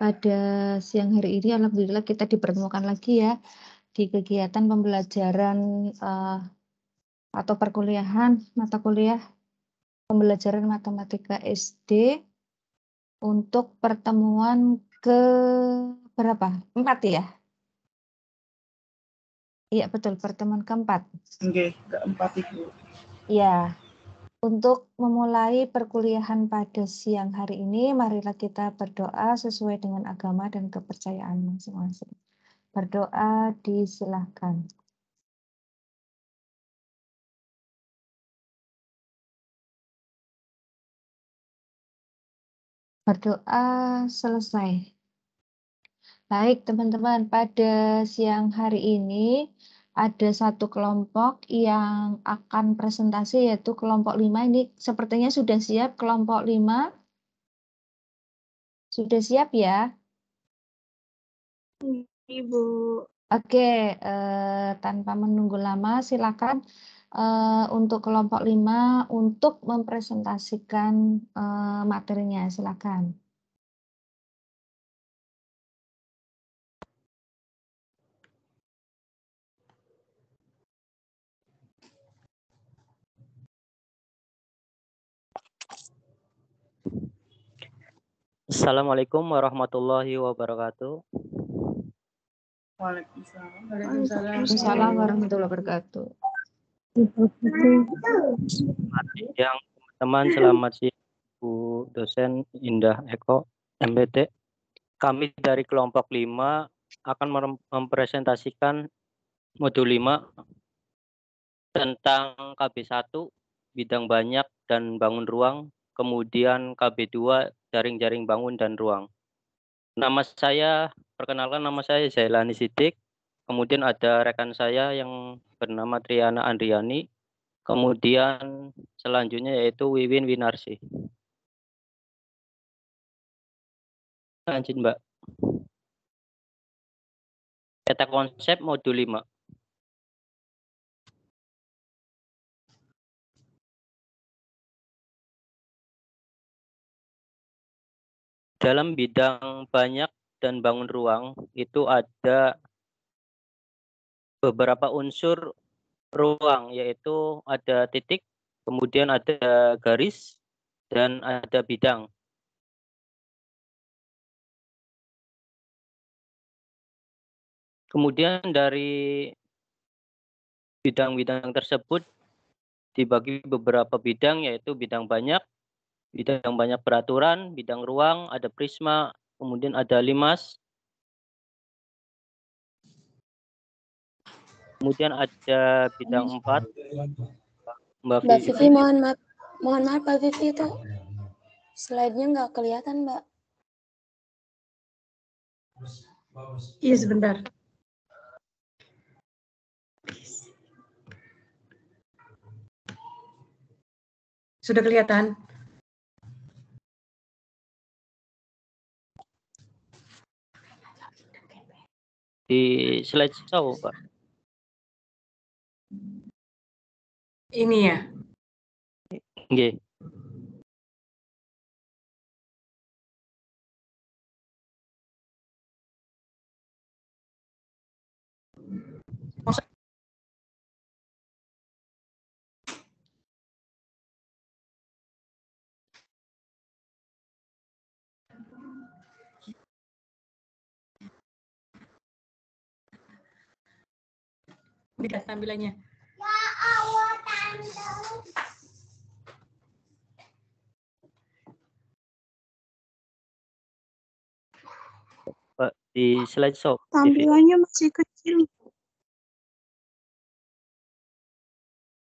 Pada siang hari ini alhamdulillah kita dipertemukan lagi ya di kegiatan pembelajaran atau perkuliahan mata kuliah pembelajaran matematika SD untuk pertemuan ke berapa? 4 ya? Iya betul, pertemuan keempat. Nggih, keempat Ibu. Ya. Untuk memulai perkuliahan pada siang hari ini, marilah kita berdoa sesuai dengan agama dan kepercayaan masing-masing. Berdoa disilahkan. Berdoa selesai. Baik teman-teman, pada siang hari ini ada satu kelompok yang akan presentasi yaitu kelompok 5. Ini sepertinya sudah siap kelompok 5. Sudah siap ya? Ibu. Oke, tanpa menunggu lama silakan untuk kelompok 5 untuk mempresentasikan materinya, silakan. Assalamualaikum warahmatullahi wabarakatuh. Waalaikumsalam. Waalaikumsalam warahmatullahi wabarakatuh. Selamat siang teman-teman, selamat siang Bu dosen Indah Eko MPT. Kami dari kelompok 5 akan mempresentasikan modul 5 tentang KB1 bidang banyak dan bangun ruang, kemudian KB2 jaring-jaring bangun dan ruang. Perkenalkan nama saya Zailani Sidik, kemudian ada rekan saya yang bernama Triana Andriani, kemudian selanjutnya yaitu Wiwin Winarsi. Lanjut Mbak. Peta konsep modul 5. Dalam bidang banyak dan bangun ruang itu ada beberapa unsur ruang, yaitu ada titik, kemudian ada garis, dan ada bidang. Kemudian dari bidang-bidang tersebut dibagi beberapa bidang, yaitu bidang banyak peraturan, bidang ruang, ada prisma, kemudian ada limas, kemudian ada bidang 4. Mbak Vivi, mohon maaf Mbak Vivi, itu slide-nya nggak kelihatan Mbak. Iya sebentar. Sudah kelihatan? Di slide show, Pak. Ini ya? Nggih. Lihat tampilannya. Ya Allah, Pak, di slide show. tampilannya masih kecil.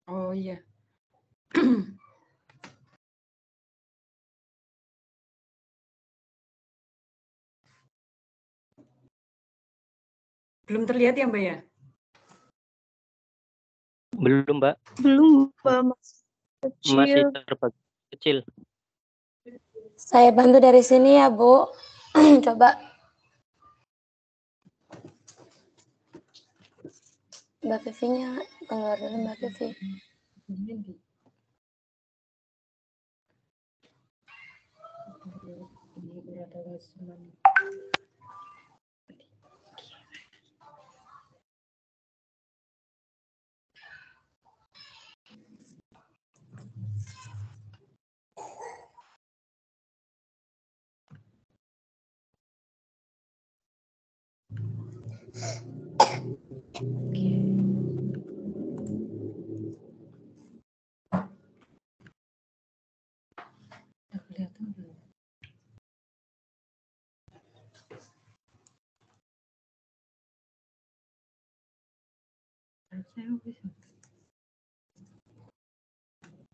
Oh iya. Belum terlihat ya Mbak ya? Belum, Mbak. Belum Mbak, Masih terbagi kecil. Saya bantu dari sini ya Bu. Coba. Mbak Vivi-nya keluar dulu Mbak Vivi.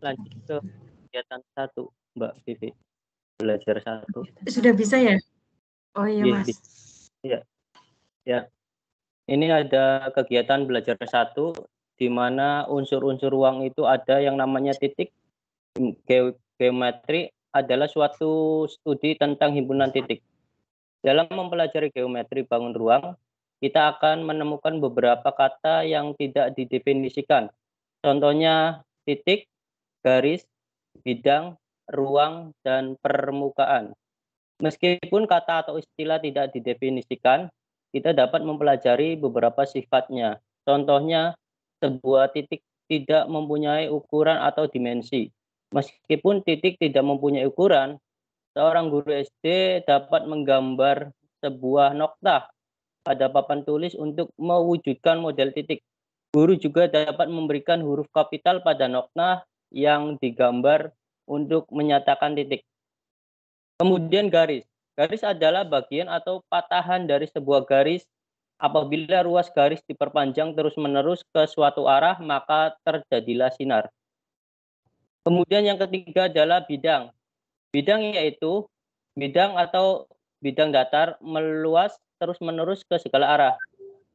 Lanjut ke kegiatan 1, Mbak Vivi. Belajar 1. Sudah bisa ya? Oh iya, Iya, Mas. Ya. Ini ada kegiatan belajar 1, di mana unsur-unsur ruang itu ada yang namanya titik. Geometri adalah suatu studi tentang himpunan titik. Dalam mempelajari geometri bangun ruang, kita akan menemukan beberapa kata yang tidak didefinisikan. Contohnya titik, garis, bidang, ruang, dan permukaan. Meskipun kata atau istilah tidak didefinisikan, kita dapat mempelajari beberapa sifatnya. Contohnya, sebuah titik tidak mempunyai ukuran atau dimensi. Meskipun titik tidak mempunyai ukuran, seorang guru SD dapat menggambar sebuah noktah pada papan tulis untuk mewujudkan model titik. Guru juga dapat memberikan huruf kapital pada noktah yang digambar untuk menyatakan titik. Kemudian garis. Garis adalah bagian atau patahan dari sebuah garis. Apabila ruas garis diperpanjang terus-menerus ke suatu arah, maka terjadilah sinar. Kemudian yang ketiga adalah bidang. Bidang yaitu bidang atau bidang datar meluas terus-menerus ke segala arah.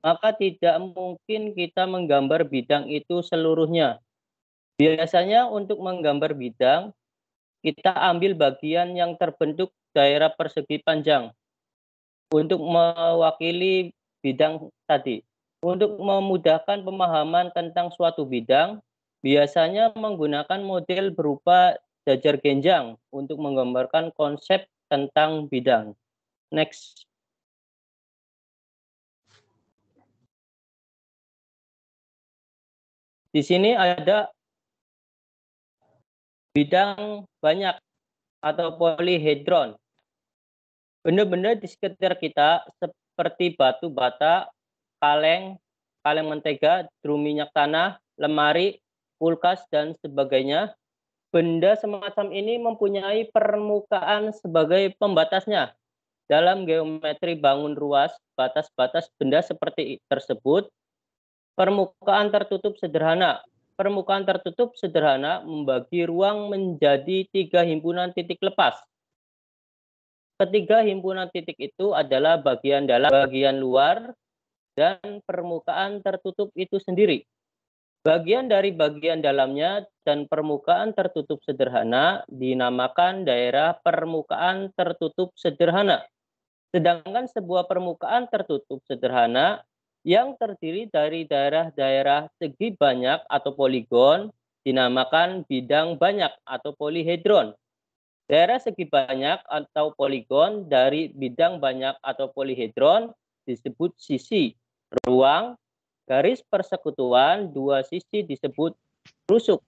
Maka tidak mungkin kita menggambar bidang itu seluruhnya. Biasanya untuk menggambar bidang, kita ambil bagian yang terbentuk daerah persegi panjang untuk mewakili bidang tadi. Untuk memudahkan pemahaman tentang suatu bidang, biasanya menggunakan model berupa jajar genjang untuk menggambarkan konsep tentang bidang. Next. Di sini ada bidang banyak atau polihedron. Benda-benda di sekitar kita seperti batu bata, kaleng mentega, drum minyak tanah, lemari, kulkas, dan sebagainya. Benda semacam ini mempunyai permukaan sebagai pembatasnya. Dalam geometri bangun ruas, batas-batas benda seperti tersebut, permukaan tertutup sederhana. Permukaan tertutup sederhana membagi ruang menjadi 3 himpunan titik lepas. Ketiga himpunan titik itu adalah bagian dalam, bagian luar, dan permukaan tertutup itu sendiri. Bagian dari bagian dalamnya dan permukaan tertutup sederhana dinamakan daerah permukaan tertutup sederhana. Sedangkan sebuah permukaan tertutup sederhana yang terdiri dari daerah-daerah segi banyak atau poligon dinamakan bidang banyak atau polihedron. Daerah segi banyak atau poligon dari bidang banyak atau polihedron disebut sisi ruang. Garis persekutuan dua sisi disebut rusuk,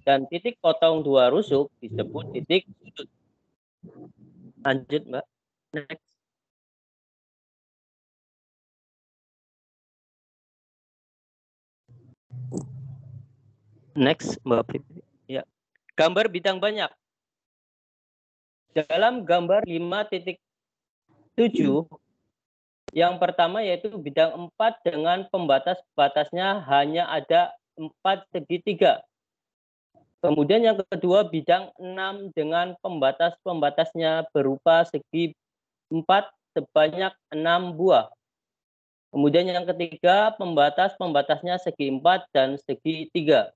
dan titik potong dua rusuk disebut titik sudut. Lanjut, Mbak. Next. Next, Mbak Pipi. Ya. Gambar bidang banyak. Dalam gambar 5.7, yang pertama yaitu bidang 4 dengan pembatas-batasnya hanya ada 4 segitiga. Kemudian yang kedua bidang 6 dengan pembatas-pembatasnya berupa segi 4 sebanyak 6 buah. Kemudian yang ketiga pembatas-pembatasnya segi 4 dan segi 3.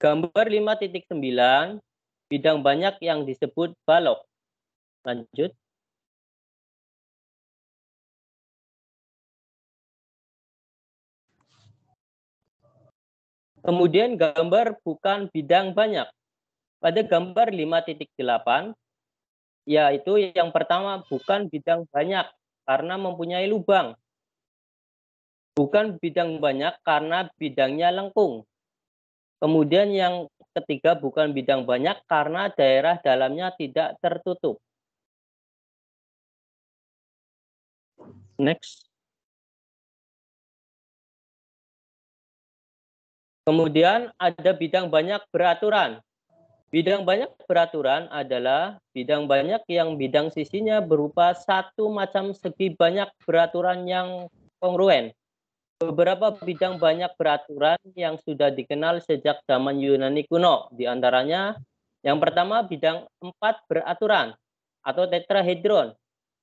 Gambar 5.9, bidang banyak yang disebut balok. Lanjut. Kemudian gambar bukan bidang banyak. Pada gambar 5.8, yaitu yang pertama bukan bidang banyak karena mempunyai lubang. Bukan bidang banyak karena bidangnya lengkung. Kemudian yang ketiga bukan bidang banyak karena daerah dalamnya tidak tertutup. Next. Kemudian ada bidang banyak beraturan. Bidang banyak beraturan adalah bidang banyak yang bidang sisinya berupa satu macam segi banyak beraturan yang kongruen. Beberapa bidang banyak beraturan yang sudah dikenal sejak zaman Yunani kuno, diantaranya yang pertama bidang 4 beraturan atau tetrahedron.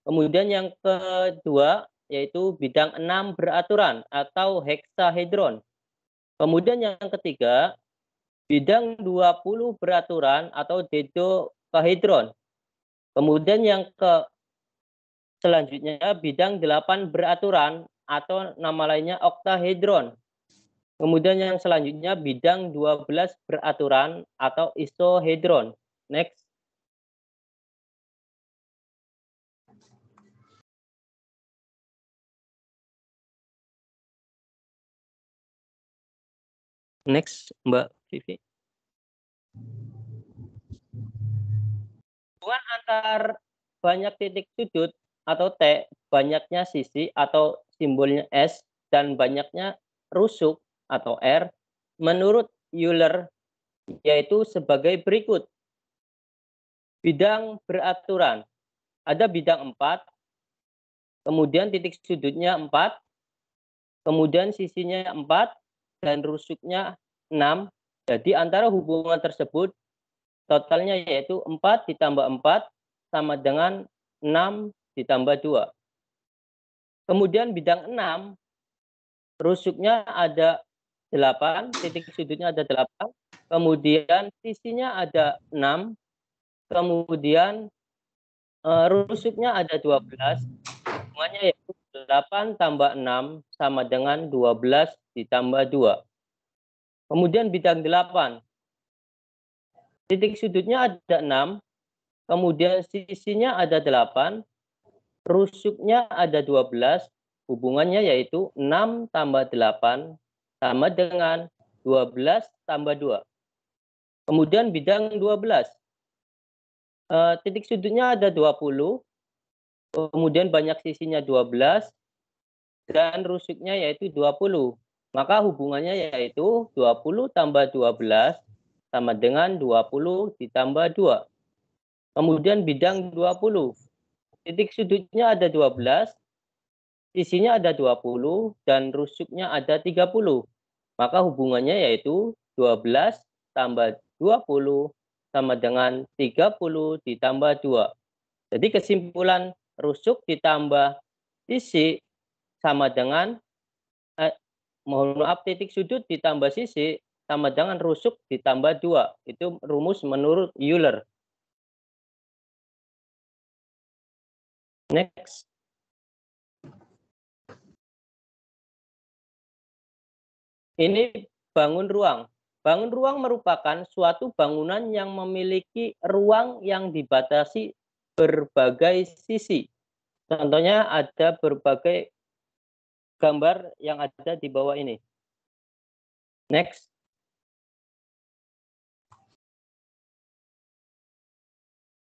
Kemudian yang kedua yaitu bidang 6 beraturan atau heksahedron. Kemudian yang ketiga bidang 20 beraturan atau dodekahedron. Kemudian yang selanjutnya bidang 8 beraturan atau nama lainnya oktahedron. Kemudian yang selanjutnya bidang 12 beraturan atau isohedron. Next. Next, Mbak Vivi. Hubungan antar banyak titik sudut atau T, banyaknya sisi atau simbolnya S, dan banyaknya rusuk atau R, menurut Euler yaitu sebagai berikut. Bidang beraturan. Ada bidang 4, kemudian titik sudutnya 4, kemudian sisinya 4, dan rusuknya 6. Jadi antara hubungan tersebut totalnya yaitu 4 ditambah 4 sama dengan 6 ditambah 2. Kemudian bidang 6, rusuknya ada 8, titik sudutnya ada 8, kemudian sisinya ada 6, kemudian rusuknya ada 12, hubungannya yaitu 8 tambah 6 sama dengan 12 ditambah 2. Kemudian bidang 8, titik sudutnya ada 6, kemudian sisinya ada 8, rusuknya ada 12, hubungannya yaitu 6 tambah 8 sama dengan 12 tambah 2. Kemudian bidang 12, titik sudutnya ada 20, kemudian banyak sisinya 12, dan rusuknya yaitu 20. Maka hubungannya yaitu 20 tambah 12 sama dengan 20 ditambah 2. Kemudian bidang 20, titik sudutnya ada 12, sisinya ada 20, dan rusuknya ada 30. Maka hubungannya yaitu 12 tambah 20 sama dengan 30 ditambah 2. Jadi kesimpulan rusuk ditambah sisi sama dengan, mohon maaf, titik sudut ditambah sisi sama dengan rusuk ditambah 2. Itu rumus menurut Euler. Next. Ini bangun ruang. Bangun ruang merupakan suatu bangunan yang memiliki ruang yang dibatasi berbagai sisi. Contohnya ada berbagai gambar yang ada di bawah ini. Next.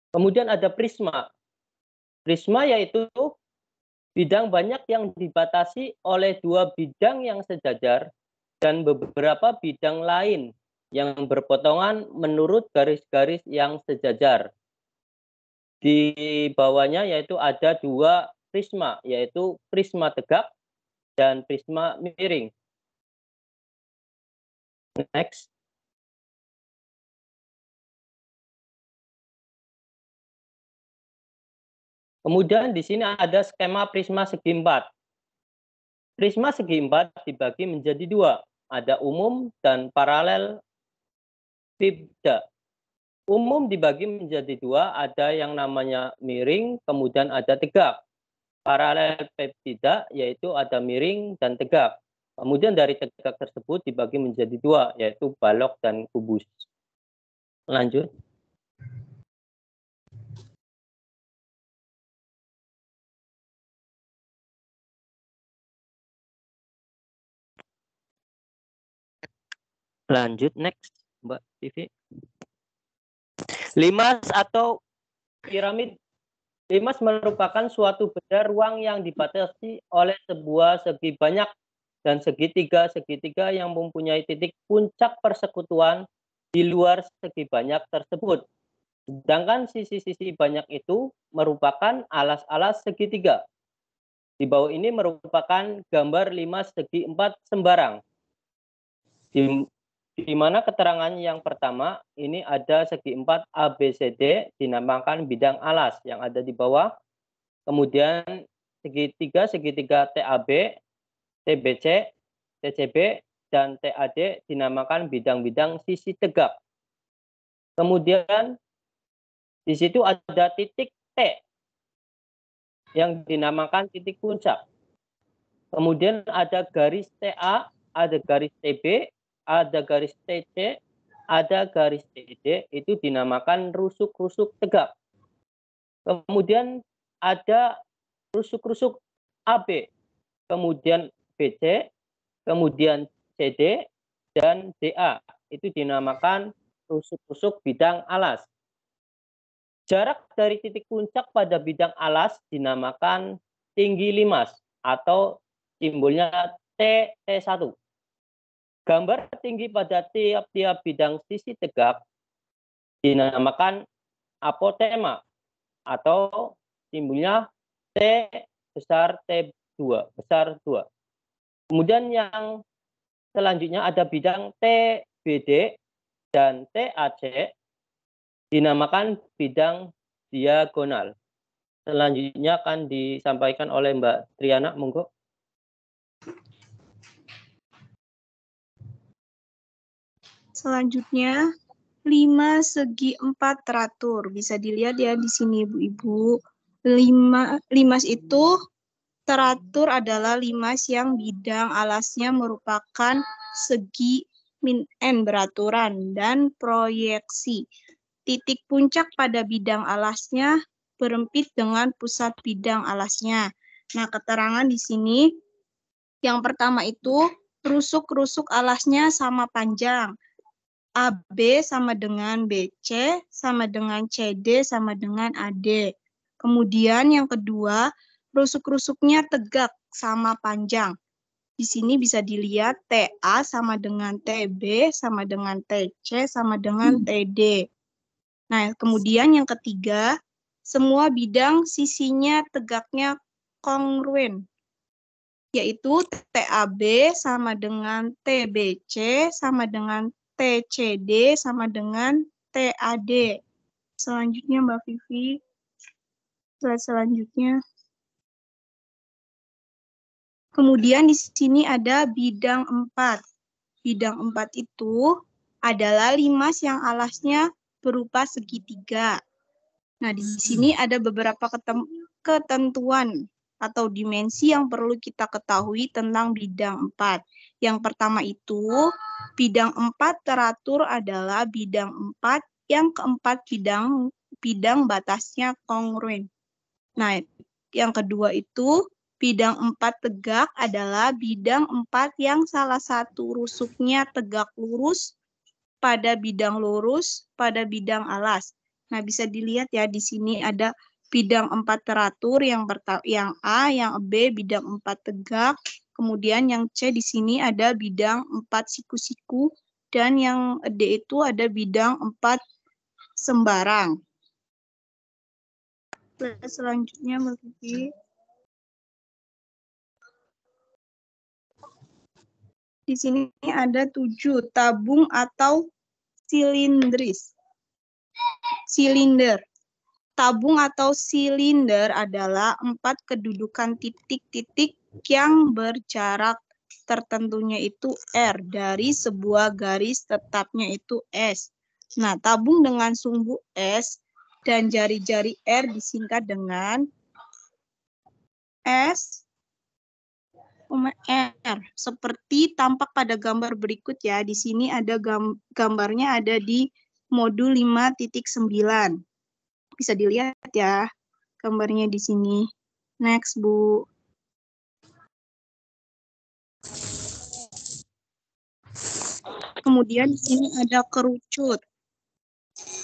Kemudian ada prisma. Prisma yaitu bidang banyak yang dibatasi oleh dua bidang yang sejajar dan beberapa bidang lain yang berpotongan menurut garis-garis yang sejajar. Di bawahnya yaitu ada dua prisma, yaitu prisma tegak dan prisma miring. Next. Kemudian di sini ada skema prisma segi 4. Prisma segi 4 dibagi menjadi 2. Ada umum dan paralel pibda. Umum dibagi menjadi 2, ada yang namanya miring, kemudian ada tegak. Paralel pibda yaitu ada miring dan tegak. Kemudian dari tegak tersebut dibagi menjadi 2, yaitu balok dan kubus. Lanjut. Lanjut, next, Mbak Vivi. Limas atau piramid. Limas merupakan suatu benda ruang yang dibatasi oleh sebuah segi banyak dan segitiga yang mempunyai titik puncak persekutuan di luar segi banyak tersebut. Sedangkan sisi-sisi banyak itu merupakan alas-alas segitiga. Di bawah ini merupakan gambar limas segi 4 sembarang. Di mana keterangan yang pertama ini ada segi 4 ABCD dinamakan bidang alas yang ada di bawah. Kemudian segitiga TAB, TBC, TCB, dan TAD dinamakan bidang-bidang sisi tegak. Kemudian di situ ada titik T yang dinamakan titik puncak. Kemudian ada garis TA, ada garis TB, ada garis TC, ada garis TD, itu dinamakan rusuk-rusuk tegak. Kemudian ada rusuk-rusuk AB, kemudian BC, kemudian CD, dan DA, itu dinamakan rusuk-rusuk bidang alas. Jarak dari titik puncak pada bidang alas dinamakan tinggi limas atau simbolnya T1. Gambar tinggi pada tiap-tiap bidang sisi tegak dinamakan apotema atau simbolnya T besar T2 besar 2. Kemudian yang selanjutnya ada bidang TBD dan TAC dinamakan bidang diagonal. Selanjutnya akan disampaikan oleh Mbak Triana, monggo. Selanjutnya, 5 segi 4 teratur. Bisa dilihat ya di sini Ibu-Ibu. Limas itu teratur adalah limas yang bidang alasnya merupakan segi min N beraturan dan proyeksi. Titik puncak pada bidang alasnya berempit dengan pusat bidang alasnya. Nah, keterangan di sini yang pertama itu rusuk-rusuk alasnya sama panjang. AB sama dengan BC, sama dengan CD, sama dengan AD. Kemudian yang kedua, rusuk-rusuknya tegak sama panjang. Di sini bisa dilihat TA sama dengan TB, sama dengan TC, sama dengan TD. Nah, kemudian yang ketiga, semua bidang sisinya tegaknya kongruen, yaitu TAB sama dengan TBC, sama dengan TCD sama dengan TAD. Selanjutnya Mbak Vivi, slide selanjutnya. Kemudian di sini ada bidang 4. Bidang 4 itu adalah limas yang alasnya berupa segitiga. Nah, di sini ada beberapa ketentuan atau dimensi yang perlu kita ketahui tentang bidang 4. Yang pertama itu, bidang 4 teratur adalah bidang 4 yang keempat bidang batasnya kongruen. Nah, yang kedua itu, bidang 4 tegak adalah bidang 4 yang salah satu rusuknya tegak lurus pada bidang lurus pada bidang alas. Nah, bisa dilihat ya di sini ada bidang 4 teratur, yang A, yang B bidang 4 tegak, kemudian yang C di sini ada bidang 4 siku-siku, dan yang D itu ada bidang 4 sembarang. Selanjutnya Mbak Vivi. Di sini ada 7 tabung atau silinder. Tabung atau silinder adalah 4 kedudukan titik-titik yang berjarak tertentunya itu R dari sebuah garis tetapnya itu S. Nah, tabung dengan sumbu S dan jari-jari R disingkat dengan S, R. Seperti tampak pada gambar berikut ya. Di sini ada gambarnya ada di modul 5.9. Bisa dilihat ya gambarnya di sini. Next, Bu. Kemudian di sini ada kerucut.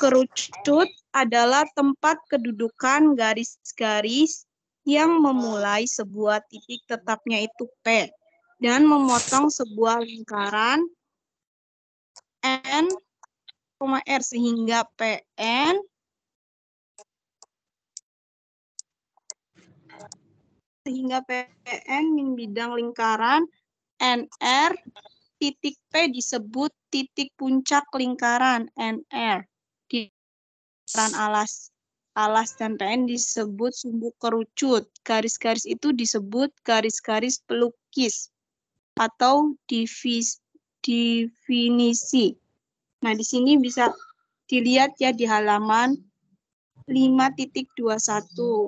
Kerucut adalah tempat kedudukan garis-garis yang memulai sebuah titik tetapnya itu P dan memotong sebuah lingkaran N, R sehingga PN min bidang lingkaran NR, titik P disebut titik puncak lingkaran NR. Di lingkaran alas dan PN disebut sumbu kerucut. Garis-garis itu disebut garis-garis pelukis atau definisi. Nah, di sini bisa dilihat ya di halaman 5.21.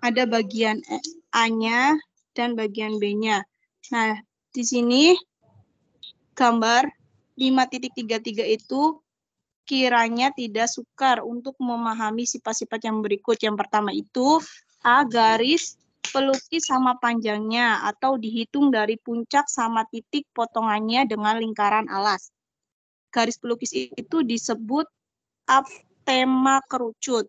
Ada bagian A-nya dan bagian B-nya. Nah, di sini gambar 5.33 itu kiranya tidak sukar untuk memahami sifat-sifat yang berikut. Yang pertama itu A, garis pelukis sama panjangnya atau dihitung dari puncak sama titik potongannya dengan lingkaran alas. Garis pelukis itu disebut aptema kerucut.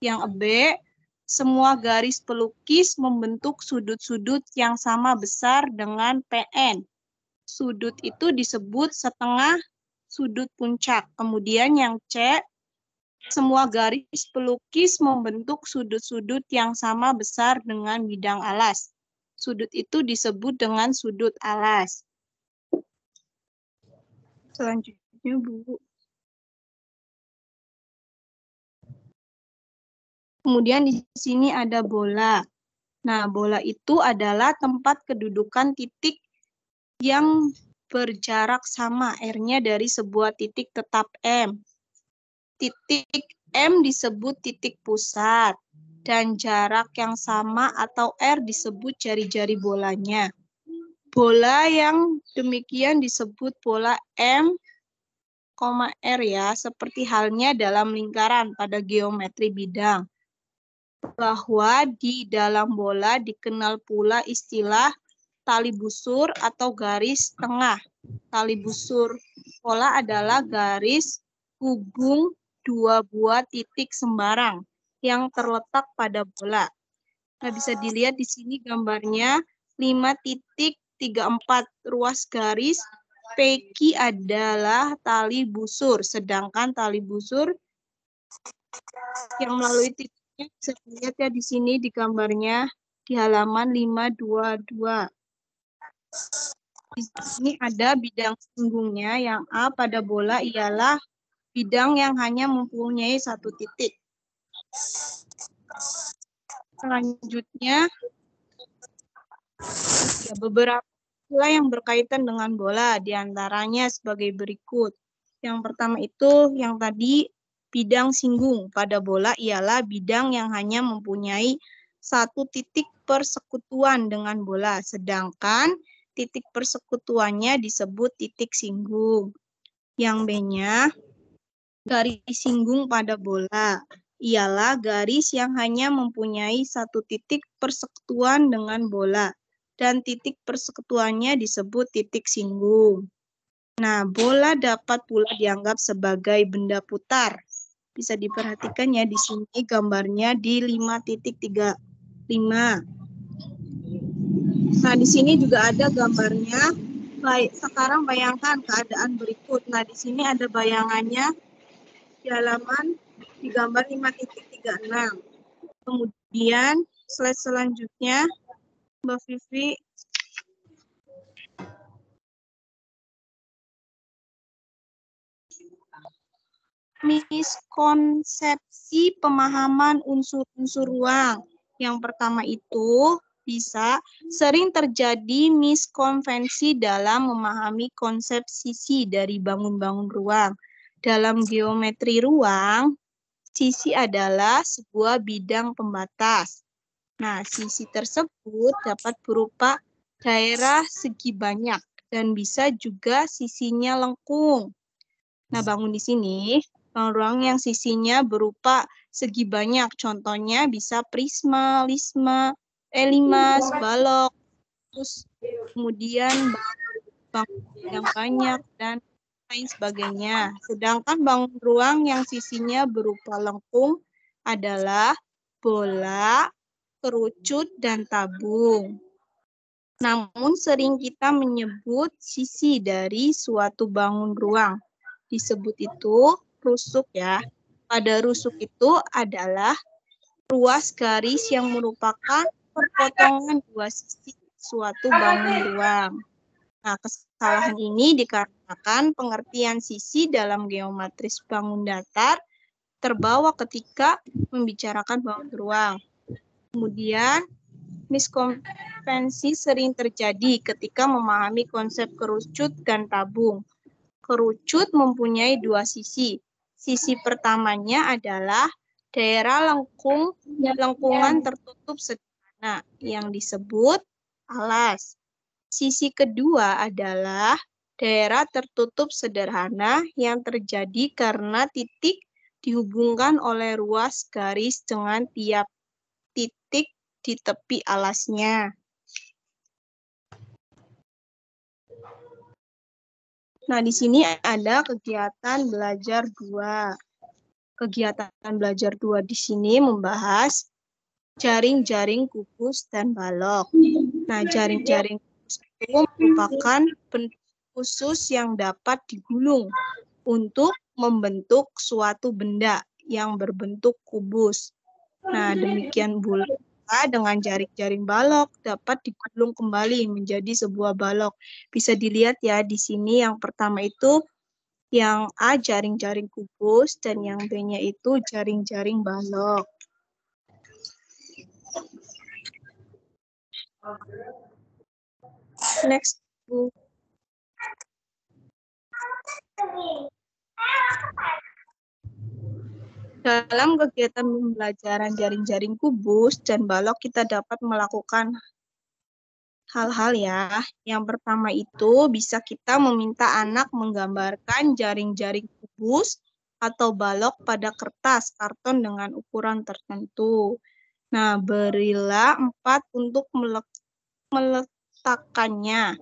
Yang B, semua garis pelukis membentuk sudut-sudut yang sama besar dengan PN. Sudut itu disebut setengah sudut puncak. Kemudian yang C, semua garis pelukis membentuk sudut-sudut yang sama besar dengan bidang alas. Sudut itu disebut dengan sudut alas. Selanjutnya, Bu. Kemudian di sini ada bola. Nah, bola itu adalah tempat kedudukan titik yang berjarak sama R-nya dari sebuah titik tetap M. Titik M disebut titik pusat, dan jarak yang sama atau R disebut jari-jari bolanya. Bola yang demikian disebut bola M, R ya, seperti halnya dalam lingkaran pada geometri bidang. Bahwa di dalam bola dikenal pula istilah tali busur atau garis tengah. Tali busur bola adalah garis hubung dua buah titik sembarang yang terletak pada bola. Nah, bisa dilihat di sini gambarnya 5.34 ruas garis PQ adalah tali busur, sedangkan tali busur yang melalui titik bisa dilihat ya di sini di gambarnya di halaman 522. Di sini ada bidang singgungnya yang A pada bola ialah bidang yang hanya mempunyai satu titik. Selanjutnya, ya, beberapa istilah yang berkaitan dengan bola, diantaranya sebagai berikut. Yang pertama itu yang tadi bidang singgung pada bola ialah bidang yang hanya mempunyai satu titik persekutuan dengan bola, sedangkan titik persekutuannya disebut titik singgung. Yang B-nya, garis singgung pada bola ialah garis yang hanya mempunyai satu titik persekutuan dengan bola, dan titik persekutuannya disebut titik singgung. Nah, bola dapat pula dianggap sebagai benda putar. Bisa diperhatikan ya di sini gambarnya di 5.35. Nah, di sini juga ada gambarnya. Baik, sekarang bayangkan keadaan berikut. Nah, di sini ada bayangannya di halaman di gambar 5.36. Kemudian slide selanjutnya, Mbak Vivi. Miskonsepsi pemahaman unsur-unsur ruang. Yang pertama itu bisa sering terjadi miskonvensi dalam memahami konsep sisi dari bangun-bangun ruang. Dalam geometri ruang, sisi adalah sebuah bidang pembatas. Nah, sisi tersebut dapat berupa daerah segi banyak dan bisa juga sisinya lengkung. Nah, bangun di sini, bangun ruang yang sisinya berupa segi banyak. Contohnya bisa prisma, limas, balok, terus kemudian bangun yang banyak, dan lain sebagainya. Sedangkan bangun ruang yang sisinya berupa lengkung adalah bola, kerucut, dan tabung. Namun sering kita menyebut sisi dari suatu bangun ruang. Disebut itu rusuk ya. Pada rusuk itu adalah ruas garis yang merupakan perpotongan dua sisi suatu bangun ruang. Nah, kesalahan ini dikarenakan pengertian sisi dalam geometris bangun datar terbawa ketika membicarakan bangun ruang. Kemudian, miskonvensi sering terjadi ketika memahami konsep kerucut dan tabung. Kerucut mempunyai dua sisi. Sisi pertamanya adalah daerah lengkungan tertutup sederhana yang disebut alas. Sisi kedua adalah daerah tertutup sederhana yang terjadi karena titik dihubungkan oleh ruas garis dengan tiap titik di tepi alasnya. Nah, di sini ada kegiatan belajar 2. Kegiatan belajar 2 di sini membahas jaring-jaring kubus dan balok. Nah, jaring-jaring kubus itu merupakan bentuk khusus yang dapat digulung untuk membentuk suatu benda yang berbentuk kubus. Nah, demikian pula dengan jaring-jaring balok dapat digulung kembali menjadi sebuah balok. Bisa dilihat ya di sini yang pertama itu yang A jaring-jaring kubus dan yang B-nya itu jaring-jaring balok. Next, Bu. Dalam kegiatan pembelajaran jaring-jaring kubus dan balok kita dapat melakukan hal-hal ya. Yang pertama itu bisa kita meminta anak menggambarkan jaring-jaring kubus atau balok pada kertas karton dengan ukuran tertentu. Nah, berilah 4 untuk meletakkannya.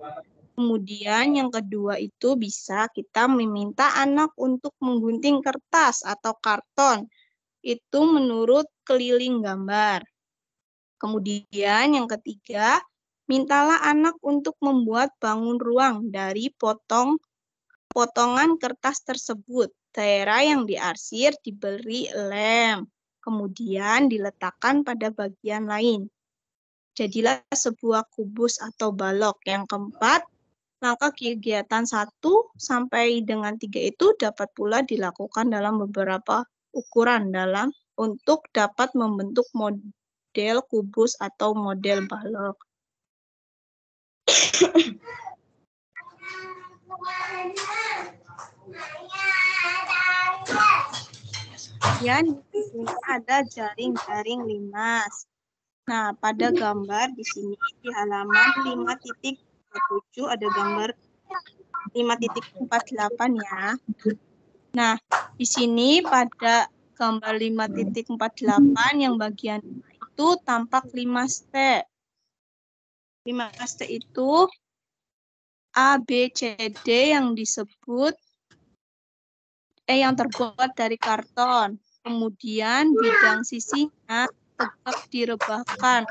Kemudian yang kedua itu bisa kita meminta anak untuk menggunting kertas atau karton. Itu menurut keliling gambar. Kemudian yang ketiga, mintalah anak untuk membuat bangun ruang dari potongan kertas tersebut. Daerah yang diarsir diberi lem, kemudian diletakkan pada bagian lain. Jadilah sebuah kubus atau balok. Yang keempat, maka kegiatan 1 sampai dengan 3 itu dapat pula dilakukan dalam beberapa ukuran untuk dapat membentuk model kubus atau model balok. Kemudian di sini ada jaring-jaring limas. Nah, pada gambar di sini di halaman 5.7 ada gambar 5.48 ya. Nah, di sini pada gambar 5.48 yang bagian itu tampak limas T. Limas T itu A, B, C, D yang disebut yang terbuat dari karton. Kemudian bidang sisinya tegak direbahkan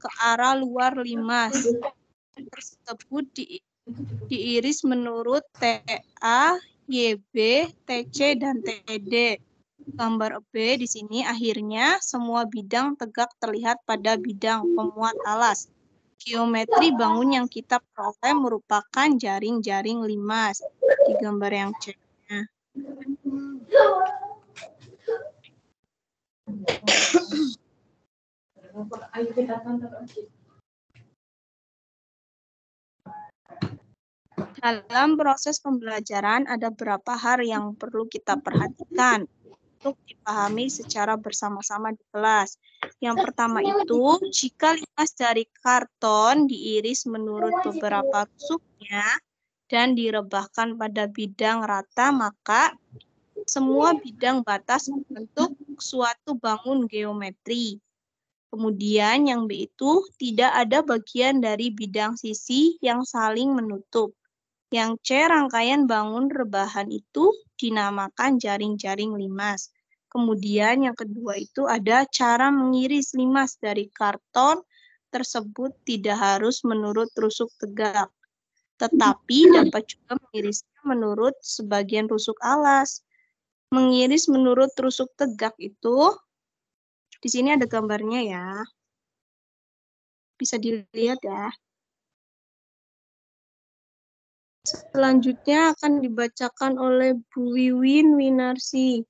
ke arah luar limas. Tersebut diiris menurut TA, YB, TC, dan TD. Gambar B di sini akhirnya semua bidang tegak terlihat pada bidang pemuat alas. Geometri bangun yang kita peroleh merupakan jaring-jaring limas di gambar yang C-nya. Dalam proses pembelajaran ada beberapa hal yang perlu kita perhatikan untuk dipahami secara bersama-sama di kelas. Yang pertama itu, jika limas dari karton diiris menurut beberapa rusuknya dan direbahkan pada bidang rata, maka semua bidang batas membentuk suatu bangun geometri. Kemudian yang B itu tidak ada bagian dari bidang sisi yang saling menutup. Yang C, rangkaian bangun rebahan itu dinamakan jaring-jaring limas. Kemudian yang kedua itu ada cara mengiris limas dari karton tersebut tidak harus menurut rusuk tegak, tetapi dapat juga mengirisnya menurut sebagian rusuk alas. Mengiris menurut rusuk tegak itu, di sini ada gambarnya ya. Bisa dilihat ya. Selanjutnya akan dibacakan oleh Bu Wiwin Winarsi.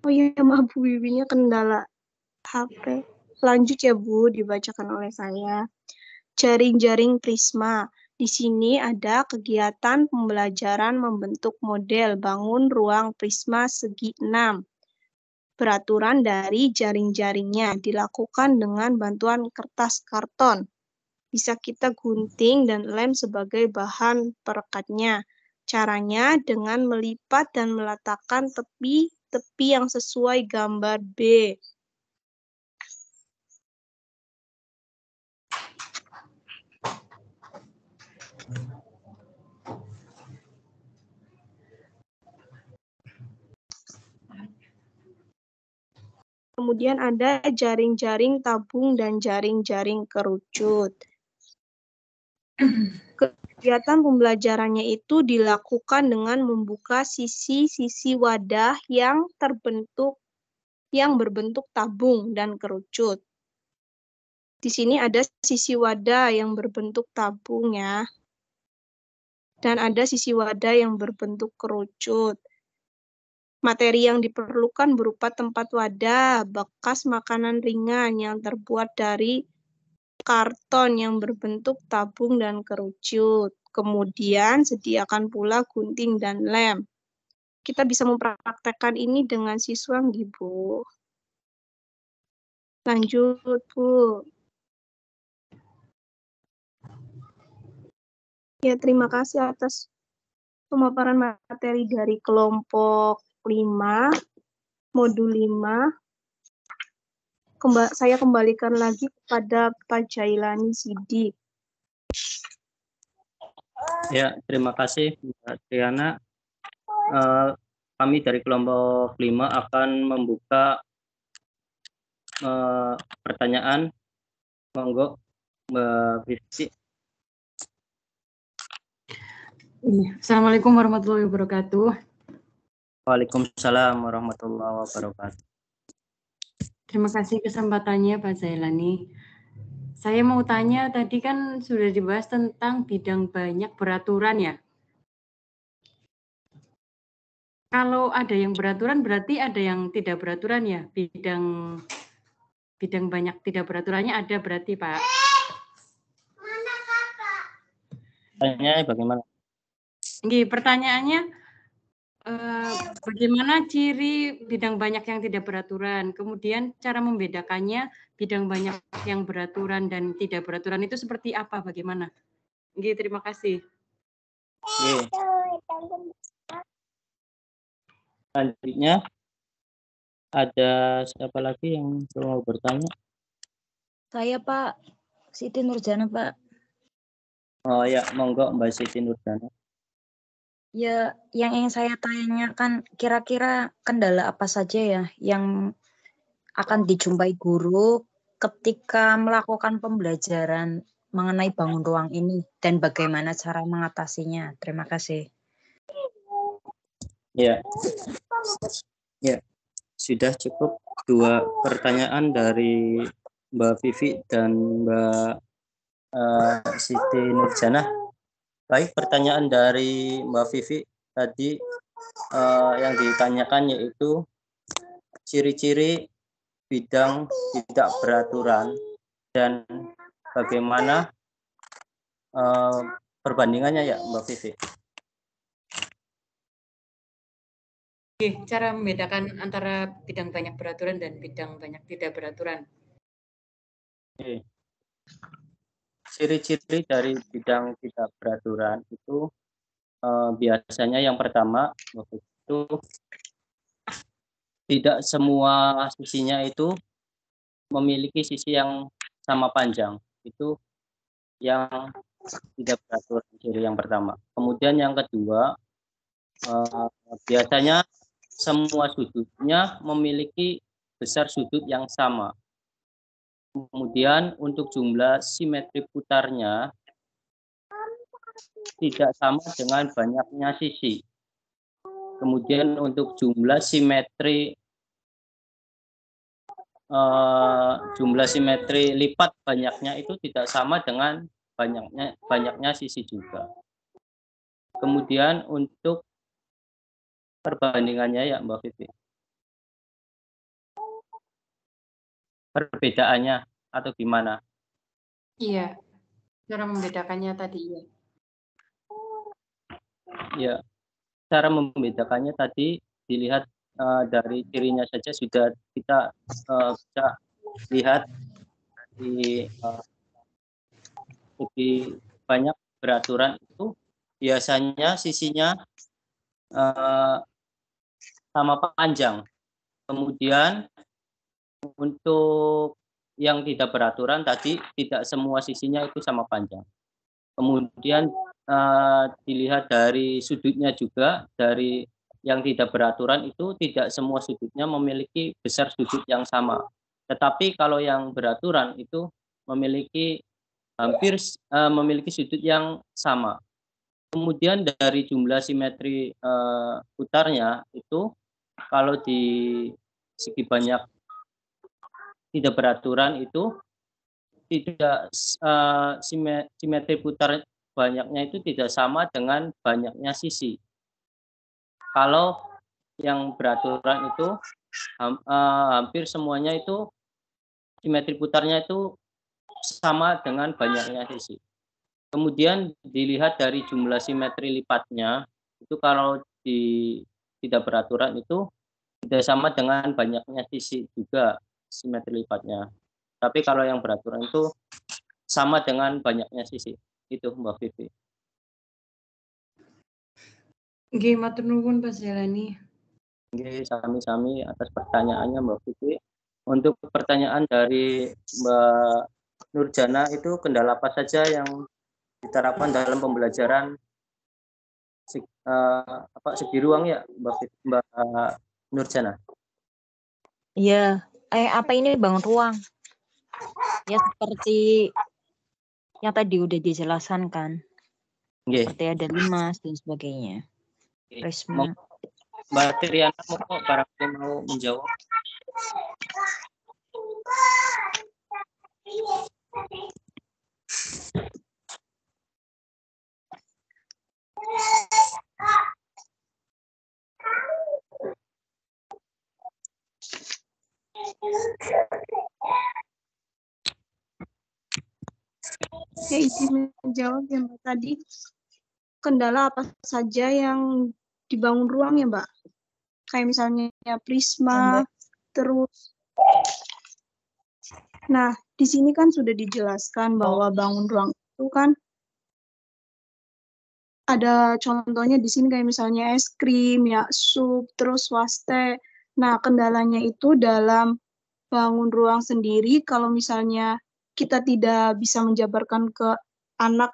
Oh iya, maaf Bu Wiwinnya kendala HP. Lanjut ya Bu, dibacakan oleh saya. Jaring-jaring prisma. Di sini ada kegiatan pembelajaran membentuk model bangun ruang prisma segi 6. Peraturan dari jaring-jaringnya dilakukan dengan bantuan kertas karton. Bisa kita gunting dan lem sebagai bahan perekatnya. Caranya dengan melipat dan meletakkan tepi yang sesuai gambar B. Kemudian ada jaring-jaring tabung dan jaring-jaring kerucut. Kegiatan pembelajarannya itu dilakukan dengan membuka sisi-sisi wadah yang berbentuk tabung dan kerucut. Di sini ada sisi wadah yang berbentuk tabung ya. Dan ada sisi wadah yang berbentuk kerucut. Materi yang diperlukan berupa tempat wadah, bekas makanan ringan yang terbuat dari karton yang berbentuk tabung dan kerucut. Kemudian sediakan pula gunting dan lem. Kita bisa mempraktekkan ini dengan siswa, Bu. Lanjut, Bu. Ya, terima kasih atas pemaparan materi dari kelompok 5, modul 5. Saya kembalikan lagi kepada Pak Jailani Sidik. Ya, terima kasih Mbak Triana. Kami dari kelompok 5 akan membuka pertanyaan. Monggo Mbak Vivi. Assalamualaikum warahmatullahi wabarakatuh. Waalaikumsalam warahmatullahi wabarakatuh. Terima kasih kesempatannya Pak Zailani. Saya mau tanya, tadi kan sudah dibahas tentang bidang banyak beraturan ya. Kalau ada yang beraturan berarti ada yang tidak beraturan ya? Bidang banyak tidak beraturannya ada berarti Pak? Pertanyaannya bagaimana? Pertanyaannya, bagaimana ciri bidang banyak yang tidak beraturan? Kemudian cara membedakannya bidang banyak yang beraturan dan tidak beraturan itu seperti apa? Bagaimana? Terima kasih. Selanjutnya ada siapa lagi yang mau bertanya? Saya Pak, Siti Nurjana Pak. Oh ya, monggo Mbak Siti Nurjana. Ya, yang ingin saya tanyakan kira-kira kendala apa saja ya yang akan dijumpai guru ketika melakukan pembelajaran mengenai bangun ruang ini dan bagaimana cara mengatasinya. Terima kasih. Ya, sudah cukup 2 pertanyaan dari Mbak Vivi dan Mbak Siti Nurjana. Baik, pertanyaan dari Mbak Vivi tadi yang ditanyakan yaitu ciri-ciri bidang tidak beraturan dan bagaimana perbandingannya ya Mbak Vivi. Cara membedakan antara bidang banyak beraturan dan bidang banyak tidak beraturan. Ciri-ciri dari bidang tidak beraturan itu biasanya yang pertama itu tidak semua sisinya itu memiliki sisi yang sama panjang. Itu yang tidak beraturan ciri yang pertama. Kemudian yang kedua, biasanya semua sudutnya memiliki besar sudut yang sama. Kemudian untuk jumlah simetri putarnya tidak sama dengan banyaknya sisi. Kemudian untuk jumlah simetri lipat banyaknya itu tidak sama dengan banyaknya sisi juga. Kemudian untuk perbandingannya ya Mbak Vivi. Perbedaannya atau gimana? Iya, cara membedakannya tadi ya. Ya, cara membedakannya tadi dilihat dari cirinya saja sudah kita bisa lihat di lebih banyak beraturan itu biasanya sisinya sama panjang. Kemudian untuk yang tidak beraturan tadi tidak semua sisinya itu sama panjang. Kemudian dilihat dari sudutnya juga, dari yang tidak beraturan itu tidak semua sudutnya memiliki besar sudut yang sama. Tetapi kalau yang beraturan itu memiliki hampir memiliki sudut yang sama. Kemudian dari jumlah simetri putarnya itu kalau di segi banyak tidak beraturan itu tidak simetri putar banyaknya itu tidak sama dengan banyaknya sisi. Kalau yang beraturan itu hampir semuanya itu simetri putarnya itu sama dengan banyaknya sisi. Kemudian dilihat dari jumlah simetri lipatnya, itu kalau tidak beraturan itu tidak sama dengan banyaknya sisi juga simetri lipatnya. Tapi kalau yang beraturan itu sama dengan banyaknya sisi. Itu Mbak Vivi. Nggih, matur nuwun Pak Zelani. Nggih, sami-sami atas pertanyaannya Mbak Vivi. Untuk pertanyaan dari Mbak Nurjana itu kendala apa saja yang diterapkan dalam pembelajaran segi ruang ya Mbak Nurjana? Iya, apa ini bangun ruang? Ya seperti yang tadi udah dijelaskan kan. Nggih. Seperti ada limas dan sebagainya. Prisma. Mbak Triana mau barangkali mau menjawab. Ya, izin menjawab ya Mbak tadi. Kendala apa saja yang dibangun ruang ya Mbak? Kayak misalnya prisma, terus. Nah, di sini kan sudah dijelaskan bahwa bangun ruang itu kan ada contohnya di sini kayak misalnya es krim, ya sup, terus waste. Nah, kendalanya itu dalam bangun ruang sendiri kalau misalnya kita tidak bisa menjabarkan ke anak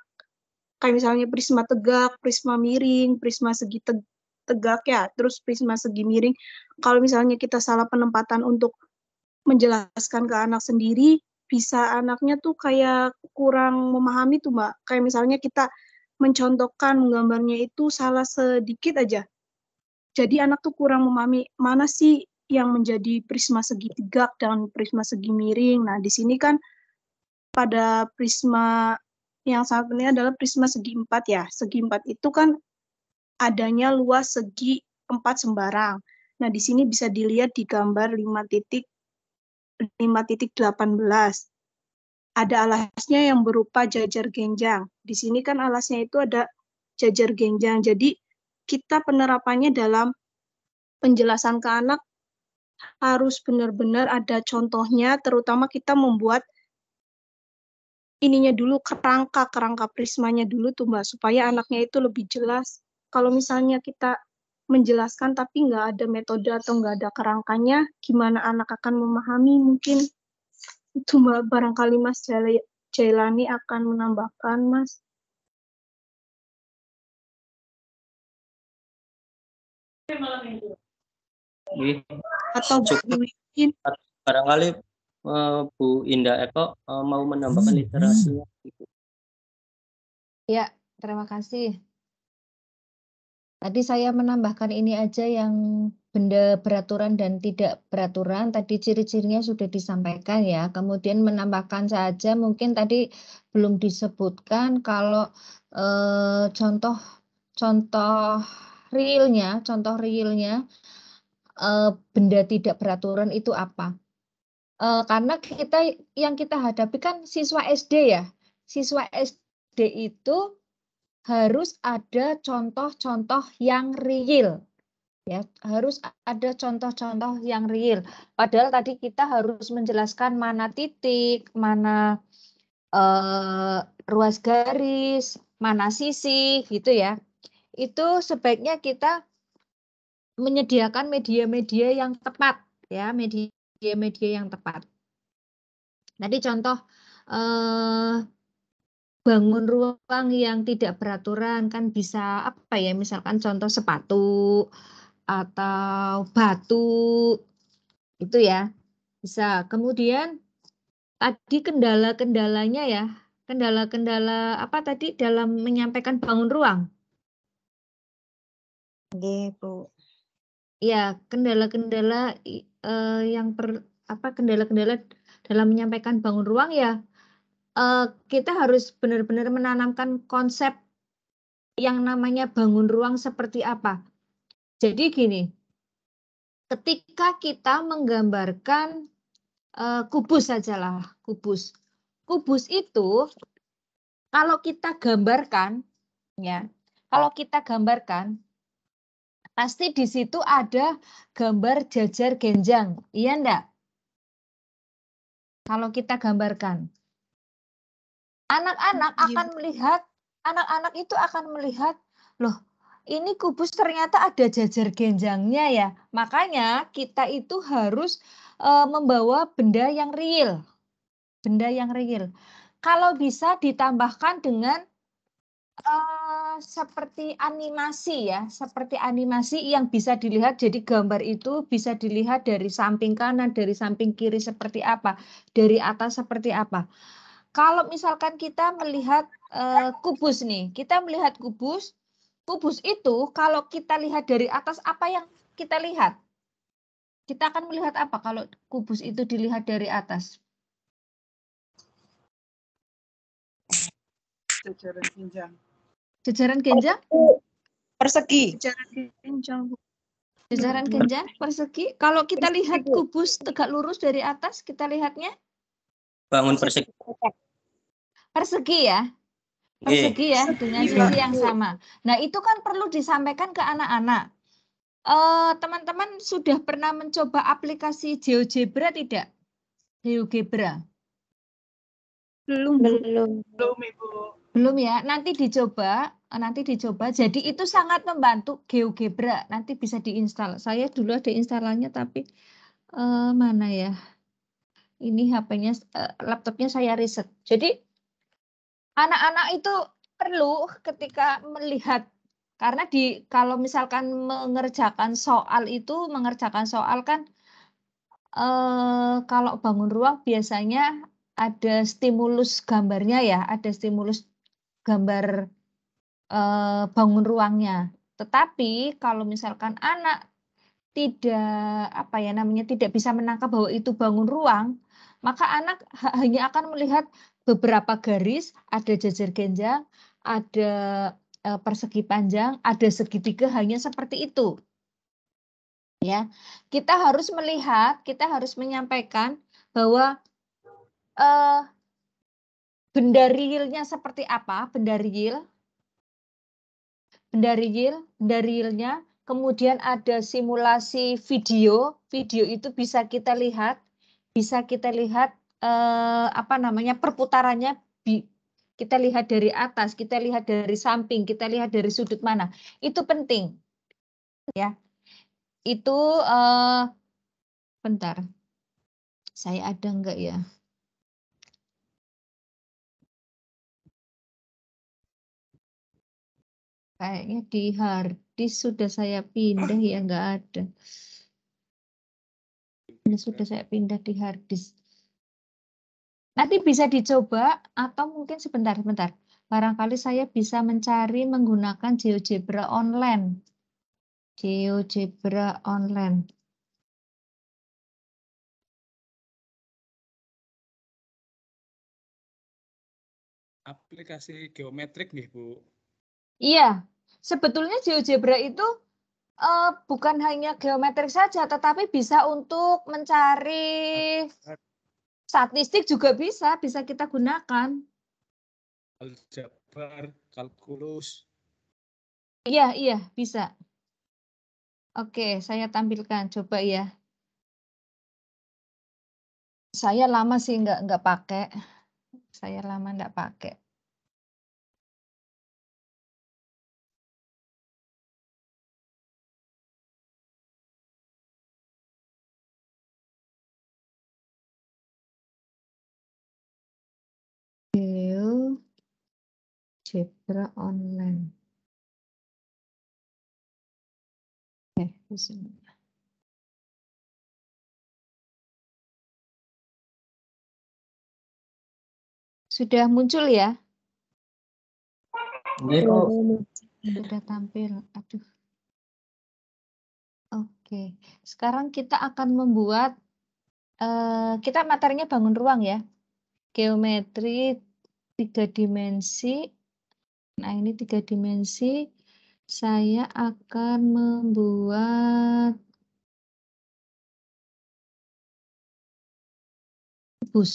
kayak misalnya prisma tegak, prisma miring, prisma segi tegak ya, terus prisma segi miring. Kalau misalnya kita salah penempatan untuk menjelaskan ke anak sendiri, bisa anaknya tuh kayak kurang memahami tuh Mbak. Kayak misalnya kita mencontohkan menggambarnya itu salah sedikit aja. Jadi anak tuh kurang memahami mana sih yang menjadi prisma segi tegak dan prisma segi miring. Nah, di sini kan pada prisma yang sangat penting adalah prisma segi 4 ya. Segi 4 itu kan adanya luas segi 4 sembarang. Nah, di sini bisa dilihat di gambar 5.18. Ada alasnya yang berupa jajar genjang. Di sini kan alasnya itu ada jajar genjang. Jadi, kita penerapannya dalam penjelasan ke anak harus benar-benar ada contohnya, terutama kita membuat ininya dulu, kerangka prismanya dulu tuh Mbak, supaya anaknya itu lebih jelas. Kalau misalnya kita menjelaskan tapi nggak ada metode atau nggak ada kerangkanya, gimana anak akan memahami? Mungkin itu barangkali Mas Jailani akan menambahkan, Mas. Atau Bu Win. Barangkali Bu Indah Eko mau menambahkan literasinya. Ya, terima kasih. Tadi saya menambahkan ini aja yang benda beraturan dan tidak beraturan. Tadi ciri-cirinya sudah disampaikan ya. Kemudian menambahkan saja mungkin tadi belum disebutkan kalau contoh realnya benda tidak beraturan itu apa? Karena yang kita hadapi kan siswa SD ya. Siswa SD itu harus ada contoh-contoh yang real. Ya, harus ada contoh-contoh yang real. Padahal tadi kita harus menjelaskan mana titik, mana ruas garis, mana sisi gitu ya. Itu sebaiknya kita menyediakan media-media yang tepat ya, media-media yang tepat. Tadi contoh bangun ruang yang tidak beraturan kan bisa apa ya, misalkan contoh sepatu atau batu itu ya bisa. Kemudian tadi kendala-kendalanya ya, kendala-kendala apa tadi dalam menyampaikan bangun ruang? Oke, Bu. Ya, kendala-kendala kendala-kendala dalam menyampaikan bangun ruang ya, kita harus benar-benar menanamkan konsep yang namanya bangun ruang seperti apa. Jadi gini, ketika kita menggambarkan kubus sajalah, kubus. Kubus itu kalau kita gambarkan ya, pasti di situ ada gambar jajar genjang, iya enggak? Kalau kita gambarkan. Anak-anak itu akan melihat, loh, ini kubus ternyata ada jajar genjangnya ya. Makanya kita itu harus membawa benda yang real. Benda yang real. Kalau bisa ditambahkan dengan seperti animasi ya, seperti animasi yang bisa dilihat. Jadi gambar itu bisa dilihat dari samping kanan, dari samping kiri seperti apa, dari atas seperti apa. Kalau misalkan kita melihat kubus nih, kita melihat kubus itu kalau kita lihat dari atas apa yang kita lihat? Kita akan melihat apa kalau kubus itu dilihat dari atas? Jajaran genjang. Jajaran genjang? Persegi. Jajaran genjang, Bu. Jajaran genjang, persegi. Kalau kita lihat kubus tegak lurus dari atas, kita lihatnya? Bangun persegi. Persegi ya. Persegi ya, dengan sisi yang sama. Nah, itu kan perlu disampaikan ke anak-anak. Teman-teman sudah pernah mencoba aplikasi GeoGebra tidak? GeoGebra. Belum, Ibu. Belum ya, nanti dicoba. Jadi itu sangat membantu GeoGebra. Nanti bisa diinstal. Saya dulu ada instalannya tapi mana ya? Ini HP-nya, laptopnya saya riset. Jadi anak-anak itu perlu ketika melihat, karena kalau misalkan mengerjakan soal kan kalau bangun ruang biasanya ada stimulus gambarnya ya, ada stimulus gambar bangun ruangnya. Tetapi kalau misalkan anak tidak bisa menangkap bahwa itu bangun ruang, maka anak hanya akan melihat beberapa garis, ada jajar genjang, ada persegi panjang, ada segitiga, hanya seperti itu. Ya, kita harus menyampaikan bahwa benda realnya seperti apa, benda realnya. Kemudian ada simulasi video itu bisa kita lihat perputarannya, kita lihat dari atas, kita lihat dari samping, kita lihat dari sudut mana. Itu penting. Ya. Itu bentar. Saya ada enggak ya? Kayaknya di hard disk sudah saya pindah ya, enggak ada. Ini sudah saya pindah di hard disk. Nanti bisa dicoba atau mungkin sebentar. Barangkali saya bisa mencari menggunakan GeoGebra online. GeoGebra online. Aplikasi geometrik nih, Bu. Iya, sebetulnya GeoGebra itu bukan hanya geometrik saja, tetapi bisa untuk mencari statistik juga bisa kita gunakan. Aljabar, kalkulus. Iya, bisa. Oke, saya tampilkan, coba ya. Saya lama sih nggak pakai. Saya lama nggak pakai. GeoGebra online. Di sini. Sudah muncul ya? Sudah tampil. Aduh. Oke. Sekarang kita akan membuat, kita materinya bangun ruang ya. Geometri 3 dimensi. Nah, ini 3 dimensi. Saya akan membuat bus.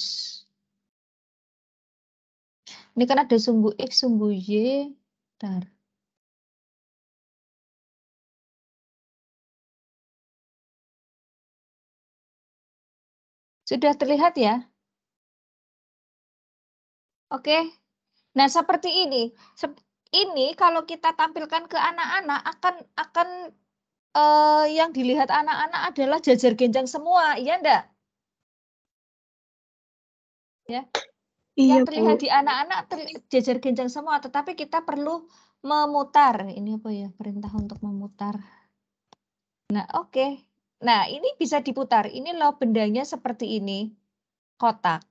Ini kan ada sumbu X, sumbu Y. Bentar. Sudah terlihat ya? Oke. Nah, seperti ini. Ini kalau kita tampilkan ke anak-anak akan yang dilihat anak-anak adalah jajar genjang semua, iya enggak? Ya. Iya, Yang Bu. terlihat di anak-anak jajar genjang semua, tetapi kita perlu memutar. Ini apa ya? Perintah untuk memutar. Nah, oke. Nah, ini bisa diputar. Ini loh bendanya seperti ini. Kotak.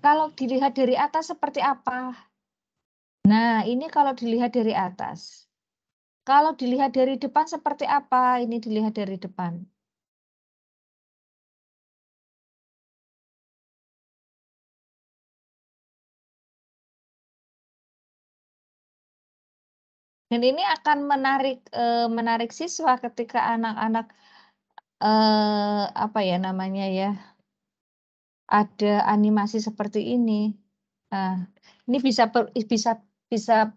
Kalau dilihat dari atas seperti apa? Nah, ini kalau dilihat dari atas. Kalau dilihat dari depan seperti apa? Ini dilihat dari depan. Dan ini akan menarik siswa ketika anak-anak apa ya namanya ya, ada animasi seperti ini. Nah, ini bisa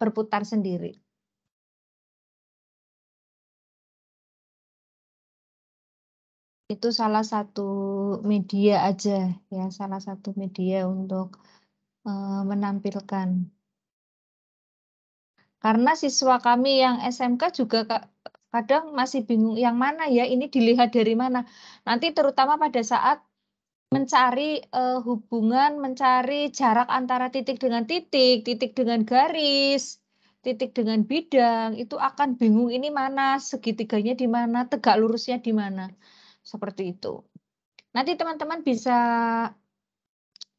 berputar sendiri. Itu salah satu media aja ya, salah satu media untuk menampilkan. Karena siswa kami yang SMK juga kadang masih bingung yang mana ya, ini dilihat dari mana. Nanti terutama pada saat mencari hubungan, mencari jarak antara titik dengan titik, titik dengan garis, titik dengan bidang, itu akan bingung ini mana, segitiganya di mana, tegak lurusnya di mana. Seperti itu. Nanti teman-teman bisa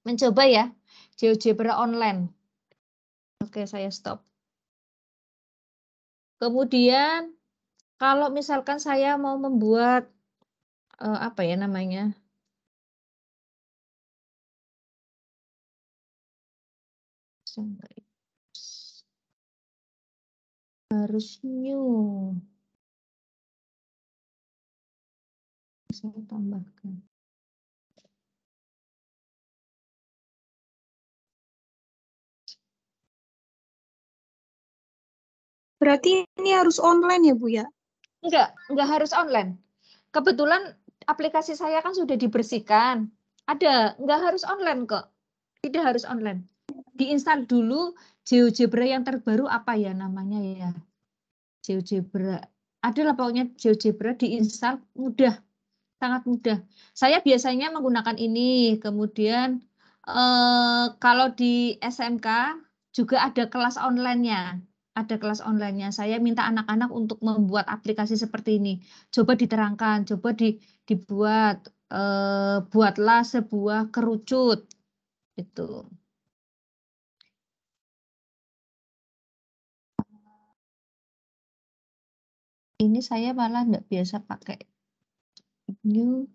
mencoba ya, GeoGebra online. Oke, saya stop. Kemudian kalau misalkan saya mau membuat apa ya namanya? Harus new. Saya tambahkan. Berarti ini harus online ya, Bu ya? Enggak harus online. Kebetulan aplikasi saya kan sudah dibersihkan. Ada, enggak harus online kok. Tidak harus online. diinstal dulu GeoGebra yang terbaru apa ya namanya ya? GeoGebra. Adalah pokoknya GeoGebra diinstal mudah, sangat mudah. Saya biasanya menggunakan ini. Kemudian kalau di SMK juga ada kelas online-nya. Ada kelas online-nya. Saya minta anak-anak untuk membuat aplikasi seperti ini. Coba diterangkan, coba dibuat. Buatlah sebuah kerucut. Itu. Ini saya malah nggak biasa pakai new.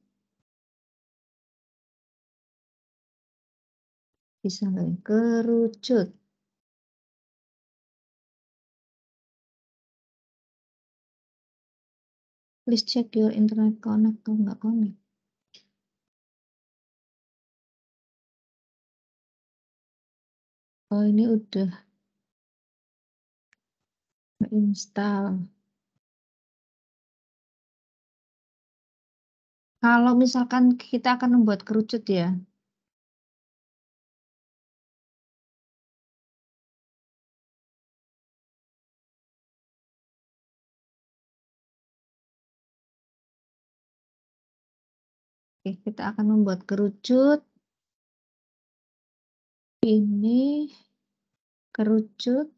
Bisa nggak kerucut. Please check your internet connect atau nggak connect. Oh ini udah install. Kalau misalkan kita akan membuat kerucut ya. Oke, kita akan membuat kerucut. Ini kerucut.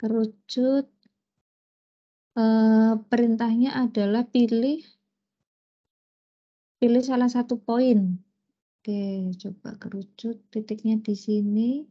Kerucut. Perintahnya adalah pilih salah satu poin. Oke, coba kerucut titiknya di sini.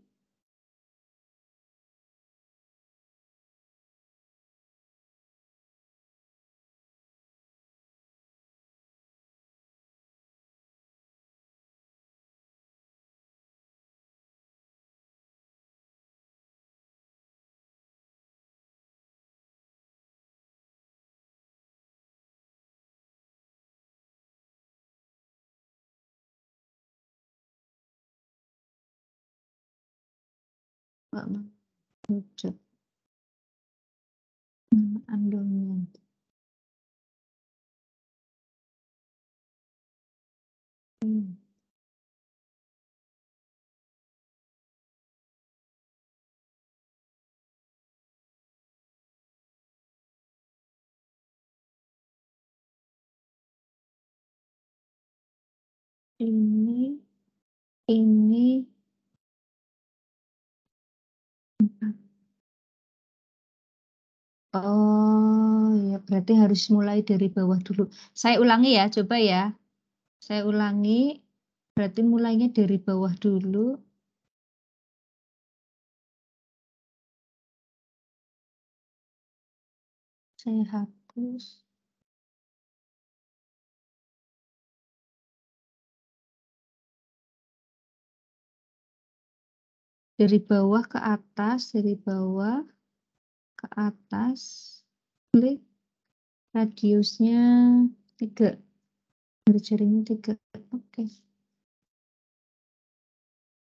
Nggak mau kerucut. Andongnya. Ini. Oh ya, berarti harus mulai dari bawah dulu. Saya ulangi ya, coba ya. Saya ulangi, berarti mulainya dari bawah dulu. Saya hapus. Dari bawah ke atas, dari bawah ke atas. Klik radiusnya 3. Dari jaringnya 3. Oke.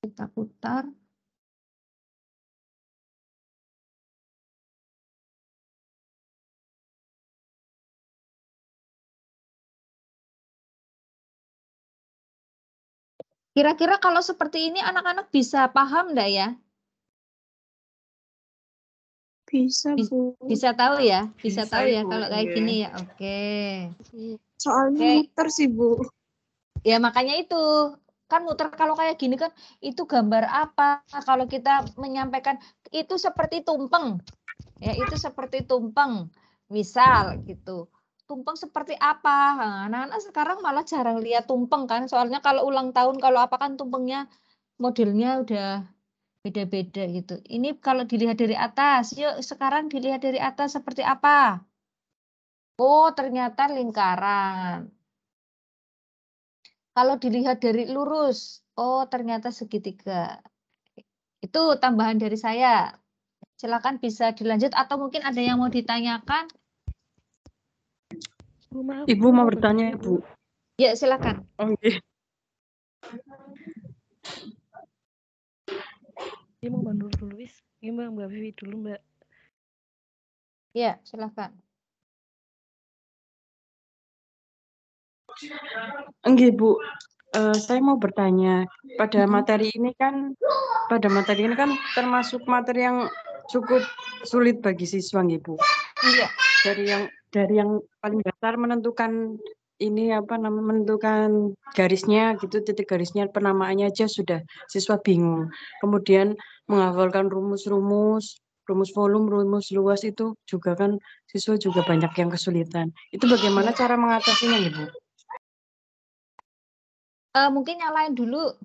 Kita putar. Kira-kira kalau seperti ini anak-anak bisa paham enggak ya? Bisa, Bu. Bisa tahu ya? Bisa Bisa, tahu ya Ibu, kalau kayak iya. gini ya? Oke. Soalnya Oke. muter sih, Bu. Ya makanya itu. Kan muter kalau kayak gini kan itu gambar apa? Kalau kita menyampaikan itu seperti tumpeng. Ya, itu seperti tumpeng. Misal gitu. Tumpeng seperti apa? Nah, anak-anak sekarang malah jarang lihat tumpeng kan. Soalnya kalau ulang tahun kalau apa kan tumpengnya modelnya udah beda-beda gitu. Ini kalau dilihat dari atas, yuk sekarang dilihat dari atas seperti apa? Oh, ternyata lingkaran. Kalau dilihat dari lurus, oh ternyata segitiga. Itu tambahan dari saya. Silakan bisa dilanjut atau mungkin ada yang mau ditanyakan? Ibu mau bertanya, Bu. Ya, silakan. Oke. Dia mau bantu dulu, Wis. Ini Mbak Vivi dulu, Mbak. Ya, silakan. Enggak, Bu. Saya mau bertanya. pada materi ini kan termasuk materi yang cukup sulit bagi siswa, Bu. Iya. Dari yang paling dasar menentukan menentukan garisnya gitu, titik garisnya, penamaannya aja sudah siswa bingung. Kemudian menghafalkan rumus volume, rumus luas itu juga kan siswa juga banyak yang kesulitan. Itu bagaimana cara mengatasinya, Ibu? Mungkin yang lain dulu.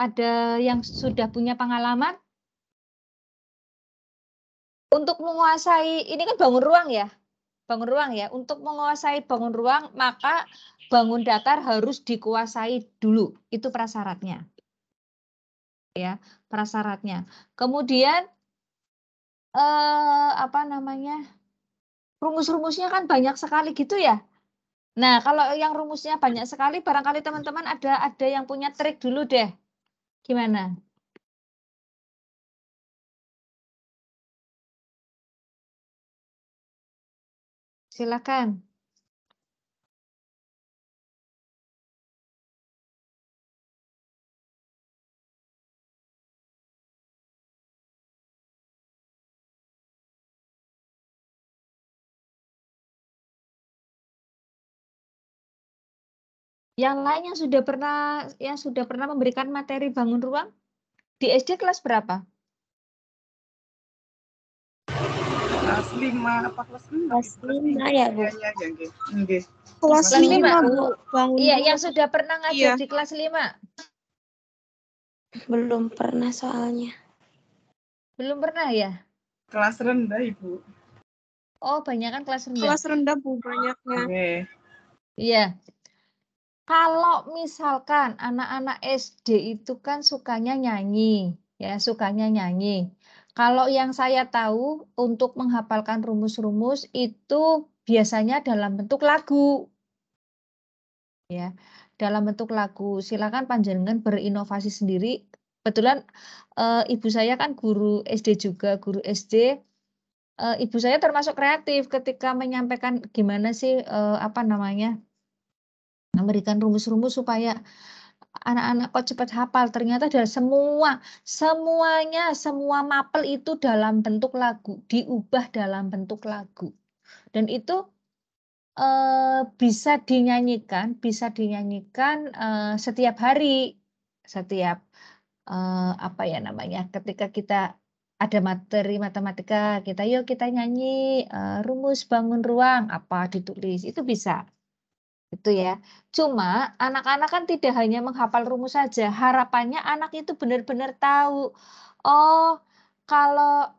Ada yang sudah punya pengalaman? Untuk menguasai, ini kan bangun ruang ya. Bangun ruang ya. Untuk menguasai bangun ruang, maka bangun datar harus dikuasai dulu. Itu prasyaratnya. Ya, prasyaratnya. Kemudian rumus-rumusnya kan banyak sekali gitu ya. Nah, kalau yang rumusnya banyak sekali, barangkali teman-teman ada yang punya trik dulu deh. Gimana? Silakan. Yang lain yang sudah pernah memberikan materi bangun ruang di SD kelas berapa? Kelas 5 apa kelas 6? Kelas 5 ya, Bu. Iya, nggih. Kelas Kelas 5, 5, Bu. Bu. Bangun Iya, ruang. yang sudah pernah ngajar di kelas 5. Belum pernah soalnya. Belum pernah ya? Kelas rendah, Ibu. Oh, banyak kan kelas rendah. Kelas rendah, Bu, banyaknya. Iya. Kalau misalkan anak-anak SD itu kan sukanya nyanyi, ya, sukanya nyanyi. Kalau yang saya tahu untuk menghafalkan rumus-rumus itu biasanya dalam bentuk lagu. Ya, dalam bentuk lagu. Silakan panjenengan berinovasi sendiri. Kebetulan ibu saya kan guru SD juga, guru SD. Ibu saya termasuk kreatif ketika menyampaikan gimana sih memberikan rumus-rumus supaya anak-anak kok cepat hafal. Ternyata dari semua mapel itu dalam bentuk lagu, diubah dalam bentuk lagu. Dan itu bisa dinyanyikan setiap hari, setiap ketika kita ada materi matematika, yuk kita nyanyi rumus bangun ruang, apa ditulis, itu bisa. Itu ya. Cuma anak-anak kan tidak hanya menghafal rumus saja, harapannya anak itu benar-benar tahu. Oh, kalau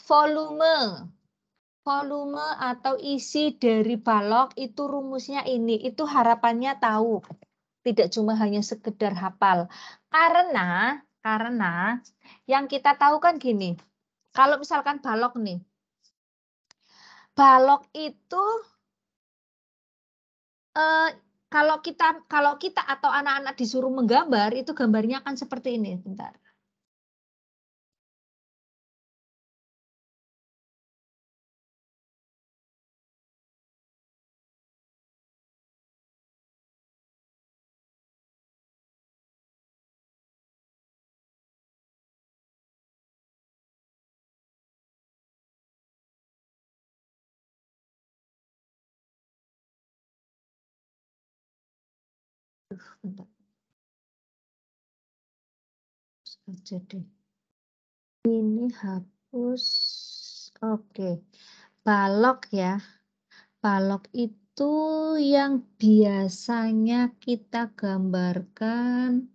volume atau isi dari balok itu rumusnya ini, itu harapannya tahu. Tidak cuma hanya sekedar hafal. Karena yang kita tahu kan gini, kalau misalkan balok nih, balok itu kalau kita atau anak-anak disuruh menggambar, itu gambarnya akan seperti ini. Bentar. Bentar. Aja deh. Ini hapus. Oke. Balok ya. Balok itu yang biasanya kita gambarkan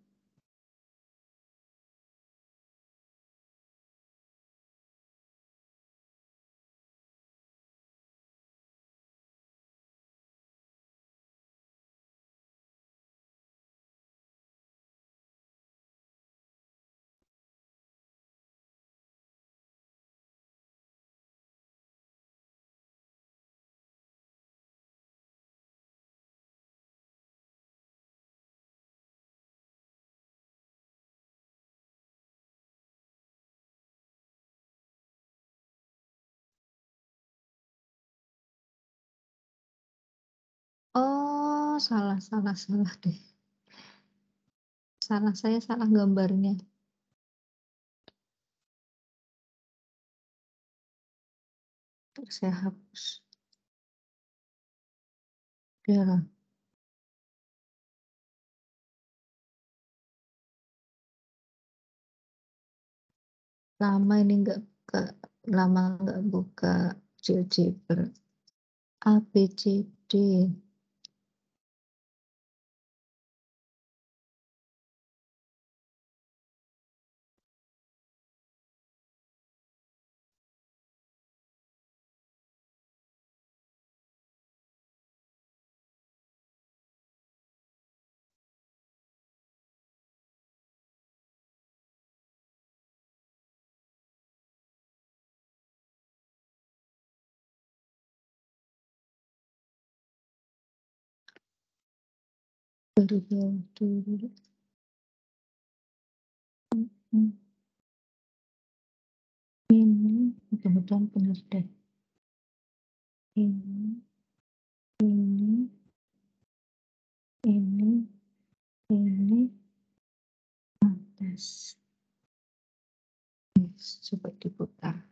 Oh, salah deh. Saya salah gambarnya. Terus saya hapus. Udah. Lama ini nggak buka GeoGebra. A, B, C, D. Baru dulu. Ini mudah-mudahan benar deh. Ini, atas. Coba diputar.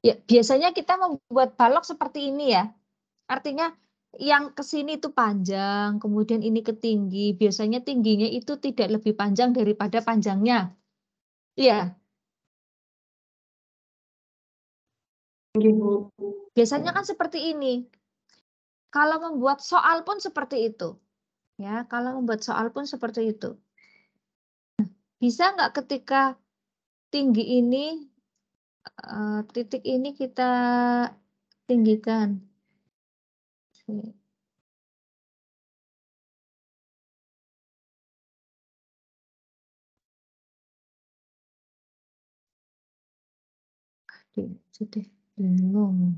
Ya, biasanya kita membuat balok seperti ini ya. Artinya yang ke sini itu panjang, kemudian ini ke tinggi. Biasanya tingginya itu tidak lebih panjang daripada panjangnya. Iya. Biasanya kan seperti ini. Kalau membuat soal pun seperti itu. Ya, kalau membuat soal pun seperti itu. Bisa nggak ketika tinggi ini, titik ini kita tinggikan? Sudah bingung.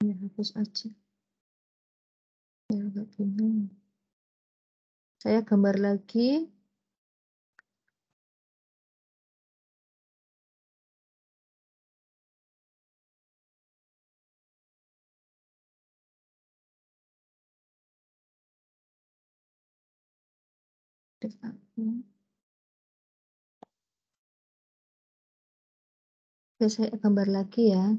Ya, hapus aja. Ya, agak bingung. Saya gambar lagi. Oke, saya gambar lagi ya.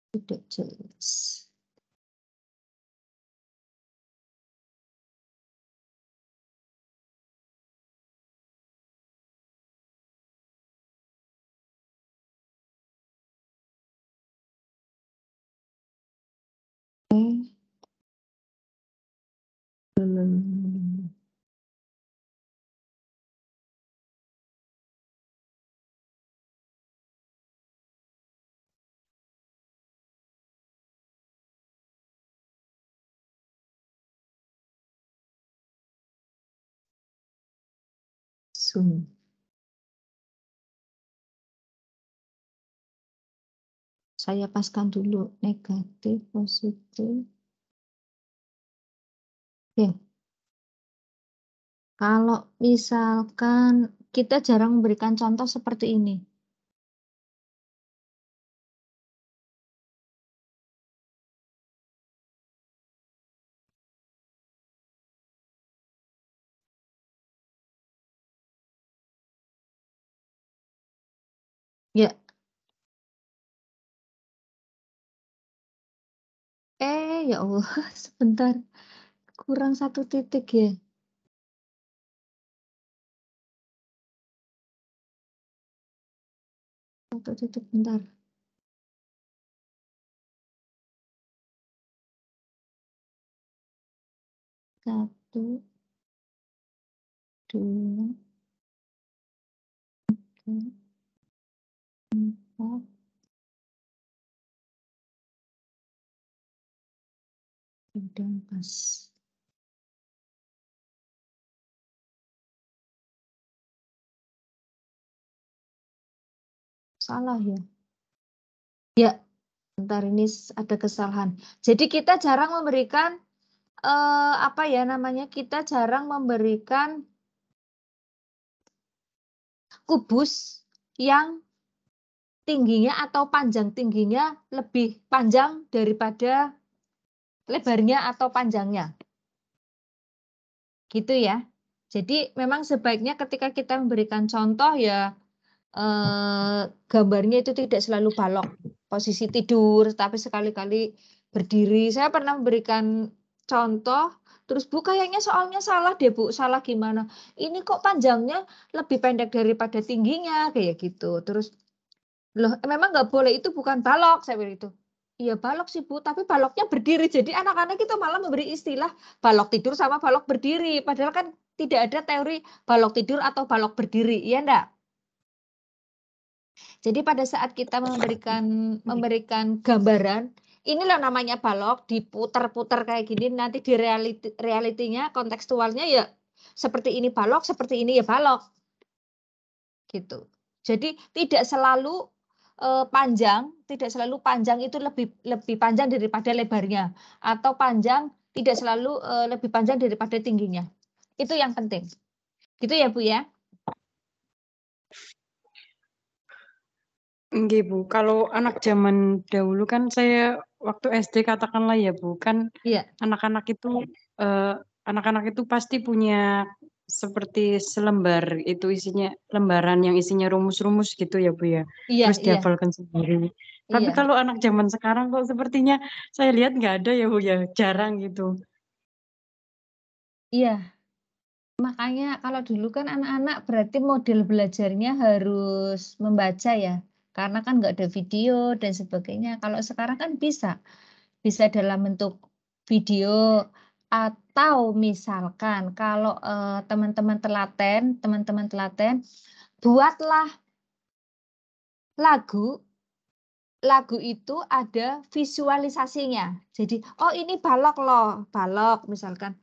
Tidak jelas. Zoom. Saya paskan dulu negatif, positif. Oke. Kalau misalkan kita jarang memberikan contoh seperti ini. Ya. Ya Allah, sebentar. Kurang satu titik ya. Satu titik, bentar. Satu, dua, tiga, empat, udah pas. salah ya? Ya, bentar ini ada kesalahan. Jadi kita jarang memberikan apa ya namanya? Kita jarang memberikan kubus yang tingginya atau panjang tingginya lebih panjang daripada lebarnya atau panjangnya. Gitu ya. Jadi memang sebaiknya ketika kita memberikan contoh ya gambarnya itu tidak selalu balok posisi tidur, tapi sekali-kali berdiri. Saya pernah memberikan contoh, terus Bu kayaknya soalnya salah deh Bu, salah gimana? Ini kok panjangnya lebih pendek daripada tingginya kayak gitu. Terus loh memang nggak boleh, itu bukan balok, saya bilang itu. Iya balok sih Bu, tapi baloknya berdiri. Jadi anak-anak itu malah memberi istilah balok tidur sama balok berdiri. Padahal kan tidak ada teori balok tidur atau balok berdiri, iya enggak? Jadi pada saat kita memberikan gambaran, inilah namanya balok, diputar-putar kayak gini, nanti di realitinya, kontekstualnya ya seperti ini balok, seperti ini ya balok. Gitu. Jadi tidak selalu panjang itu lebih panjang daripada lebarnya, atau panjang tidak selalu lebih panjang daripada tingginya. Itu yang penting. Gitu ya Bu ya. Nggih, Bu. Kalau anak zaman dahulu kan saya waktu SD katakanlah ya, Bu, kan Iya. anak-anak itu pasti punya seperti selembar itu isinya lembaran yang isinya rumus-rumus gitu ya, Bu ya. Iya, Terus iya. dihafalkan sendiri. Tapi Iya. kalau anak zaman sekarang kok sepertinya saya lihat nggak ada ya, Bu ya, jarang gitu. Iya. Makanya kalau dulu kan anak-anak berarti model belajarnya harus membaca ya, karena kan nggak ada video dan sebagainya. Kalau sekarang kan bisa dalam bentuk video, atau misalkan kalau teman-teman telaten, buatlah lagu itu ada visualisasinya. Jadi, oh ini balok loh, balok misalkan.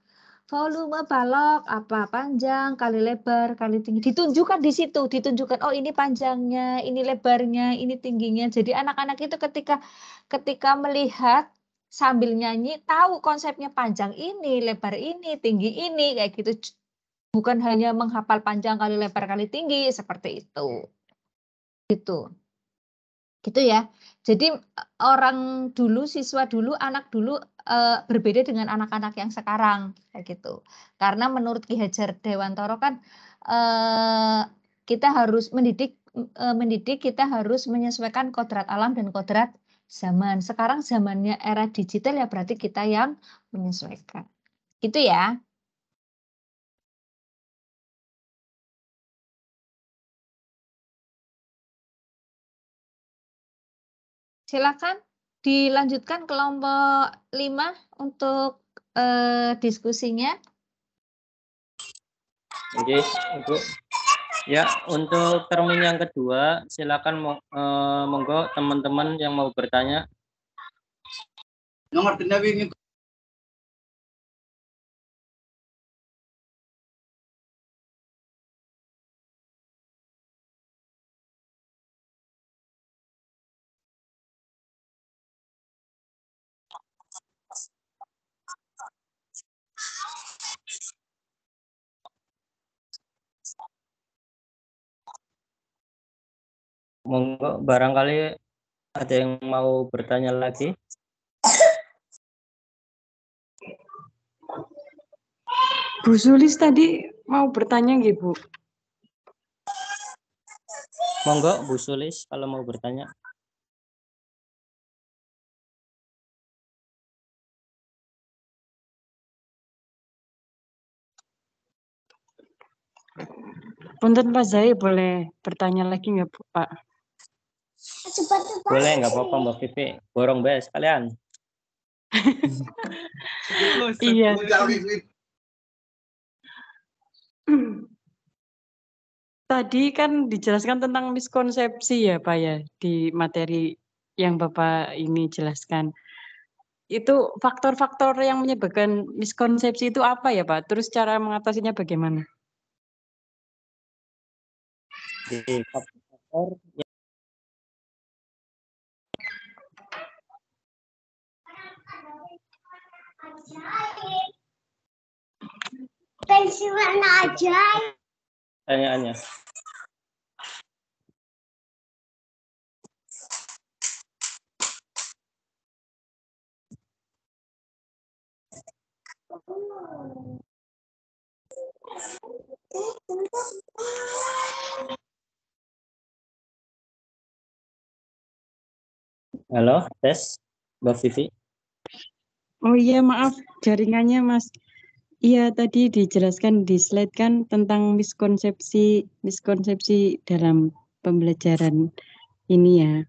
Volume balok apa panjang kali lebar kali tinggi, ditunjukkan di situ, ditunjukkan oh ini panjangnya, ini lebarnya, ini tingginya. Jadi anak-anak itu ketika melihat sambil nyanyi tahu konsepnya panjang ini, lebar ini, tinggi ini kayak gitu. Bukan hanya menghafal panjang kali lebar kali tinggi seperti itu. Gitu. Gitu ya. Jadi orang dulu, siswa dulu, anak dulu berbeda dengan anak-anak yang sekarang kayak gitu. Karena menurut Ki Hajar Dewantara kan kita harus mendidik kita harus menyesuaikan kodrat alam dan kodrat zaman. Sekarang zamannya era digital ya berarti kita yang menyesuaikan. Gitu ya. Silakan dilanjutkan kelompok 5 untuk diskusinya. Oke, Ibu. Ya, untuk termin yang kedua, silakan monggo teman-teman yang mau bertanya. Nomor ini. Monggo, barangkali ada yang mau bertanya lagi. Bu Sulis tadi mau bertanya nggih, Bu? Monggo Bu Sulis kalau mau bertanya. Punten Pak Zai, boleh bertanya lagi nggak Pak? Boleh, nggak apa-apa Mbak Vivi. Borong bes kalian. Iya. Tadi kan dijelaskan tentang miskonsepsi ya Pak ya, di materi yang Bapak ini jelaskan. Itu faktor-faktor yang menyebabkan miskonsepsi itu apa ya Pak? Terus cara mengatasinya bagaimana? Jadi faktor Pensiunan aja. Pertanyaannya. Halo, tes, Mbak Vivi. Oh iya, maaf jaringannya Mas. Iya, tadi dijelaskan di slide kan tentang miskonsepsi dalam pembelajaran ini ya,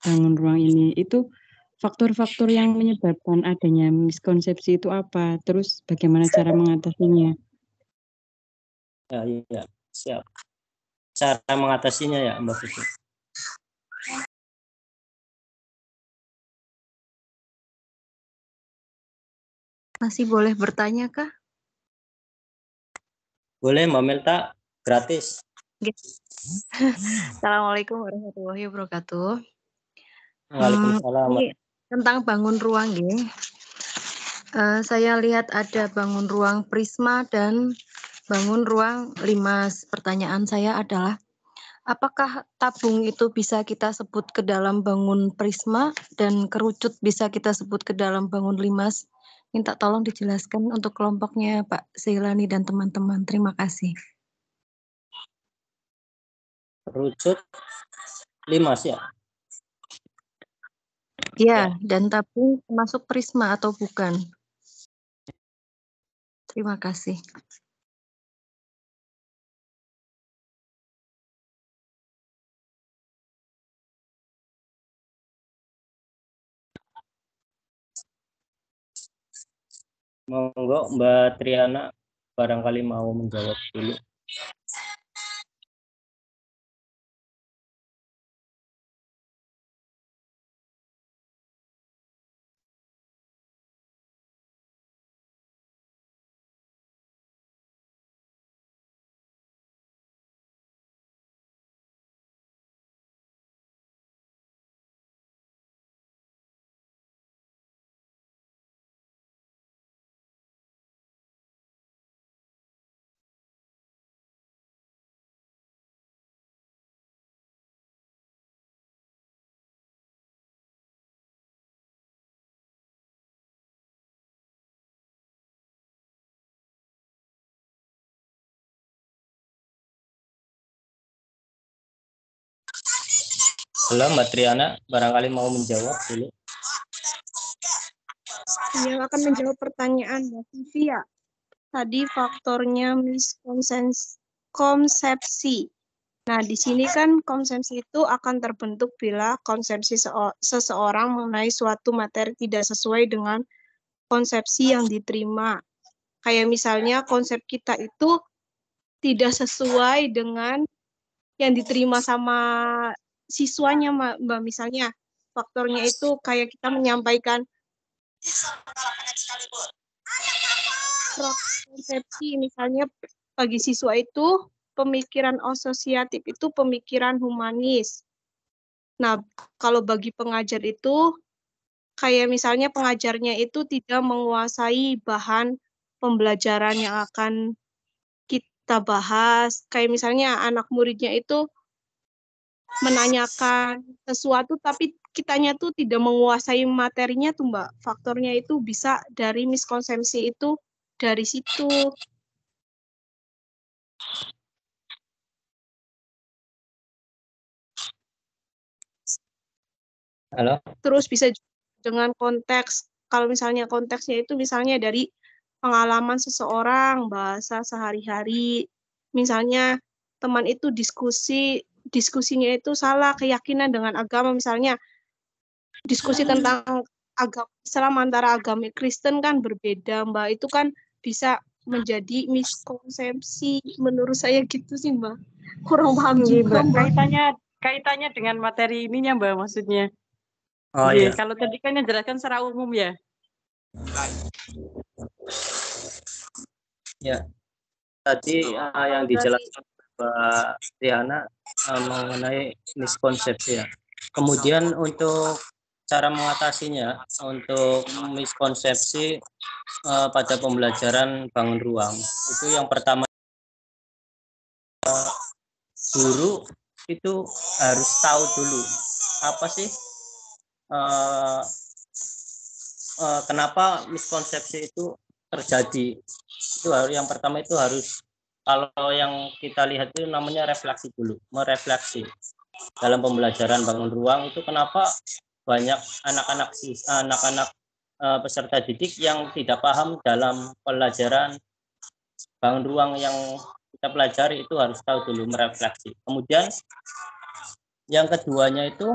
bangun ruang ini. Itu faktor-faktor yang menyebabkan adanya miskonsepsi itu apa? Terus bagaimana cara mengatasinya? Ya, iya, siap. Cara mengatasinya ya, Mbak Vivi. Masih boleh bertanya kah? Boleh, Mbak Melta, gratis. Assalamualaikum warahmatullahi wabarakatuh. Waalaikumsalam. Ini tentang bangun ruang ya. Saya lihat ada bangun ruang Prisma dan bangun ruang Limas. Pertanyaan saya adalah, apakah tabung itu bisa kita sebut ke dalam bangun Prisma dan kerucut bisa kita sebut ke dalam bangun Limas? Minta tolong dijelaskan untuk kelompoknya Pak Seilani dan teman-teman. Terima kasih. Kerucut Limas ya? Ya, dan tabung masuk Prisma atau bukan? Terima kasih. Monggo Mbak Triana barangkali mau menjawab dulu. Halo Mbak Triana, barangkali mau menjawab dulu. Yang akan menjawab pertanyaan Mbak Vivi ya. Tadi faktornya miskonsepsi. Nah, di sini kan konsepsi itu akan terbentuk bila konsepsi seseorang mengenai suatu materi tidak sesuai dengan konsepsi yang diterima. Kayak misalnya konsep kita itu tidak sesuai dengan yang diterima sama siswanya, Mbak. Misalnya faktornya itu kayak kita menyampaikan konsepsi, misalnya bagi siswa itu pemikiran asosiatif itu pemikiran humanis. Nah, kalau bagi pengajar itu kayak misalnya pengajarnya itu tidak menguasai bahan pembelajaran yang akan kita bahas. Kayak misalnya anak muridnya itu menanyakan sesuatu tapi kitanya tuh tidak menguasai materinya tuh Mbak. Faktornya itu bisa dari miskonsepsi itu dari situ. Halo. Terus bisa dengan konteks, kalau misalnya konteksnya itu misalnya dari pengalaman seseorang, bahasa sehari-hari. Misalnya teman itu diskusinya itu salah keyakinan dengan agama, misalnya diskusi tentang agama Islam antara agama Kristen kan berbeda, Mbak. Itu kan bisa menjadi miskonsepsi menurut saya gitu sih, Mbak. Kurang paham juga, Mbak. Kaitannya dengan materi ininya, Mbak, maksudnya. Oh iya. Kalau tadi kan yang jelaskan secara umum ya. Ya. Tadi yang dijelaskan Mbak Triana mengenai miskonsepsi ya. Kemudian untuk cara mengatasinya untuk miskonsepsi pada pembelajaran bangun ruang. Itu yang pertama, guru itu harus tahu dulu apa sih kenapa miskonsepsi itu terjadi. Itu yang pertama itu harus, kalau yang kita lihat itu namanya refleksi dulu, merefleksi dalam pembelajaran bangun ruang itu kenapa banyak anak-anak peserta didik yang tidak paham dalam pelajaran bangun ruang yang kita pelajari. Itu harus tahu dulu, merefleksi. Kemudian yang keduanya itu,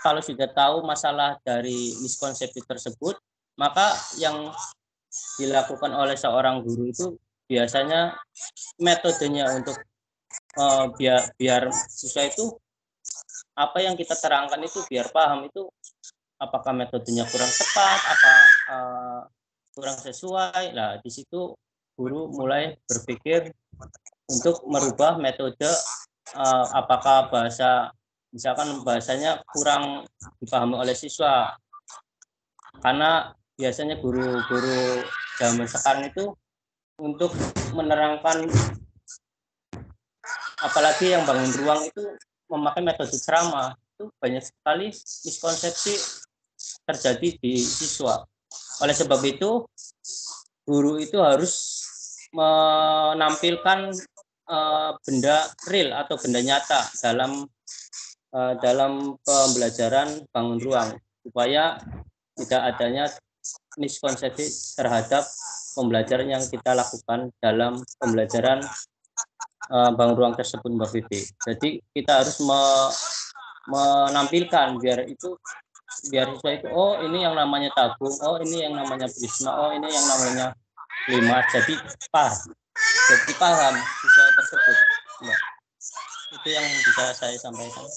kalau sudah tahu masalah dari miskonsepsi tersebut, maka yang dilakukan oleh seorang guru itu biasanya metodenya untuk biar siswa itu apa yang kita terangkan itu biar paham, itu apakah metodenya kurang tepat, apa kurang sesuai. Nah, di situ guru mulai berpikir untuk merubah metode, apakah misalkan bahasanya kurang dipahami oleh siswa. Karena biasanya guru-guru zaman sekarang itu untuk menerangkan, apalagi yang bangun ruang itu memakai metode ceramah, itu banyak sekali miskonsepsi terjadi di siswa. Oleh sebab itu, guru itu harus menampilkan benda real atau benda nyata dalam pembelajaran bangun ruang, supaya tidak adanya miskonsepsi terhadap pembelajaran yang kita lakukan dalam pembelajaran bangun ruang tersebut, Mbak Vivi. Jadi kita harus menampilkan biar siswa itu, oh ini yang namanya tabung, oh ini yang namanya prisma, oh ini yang namanya limas. Jadi paham siswa tersebut, Mbak. Itu yang bisa saya sampaikan.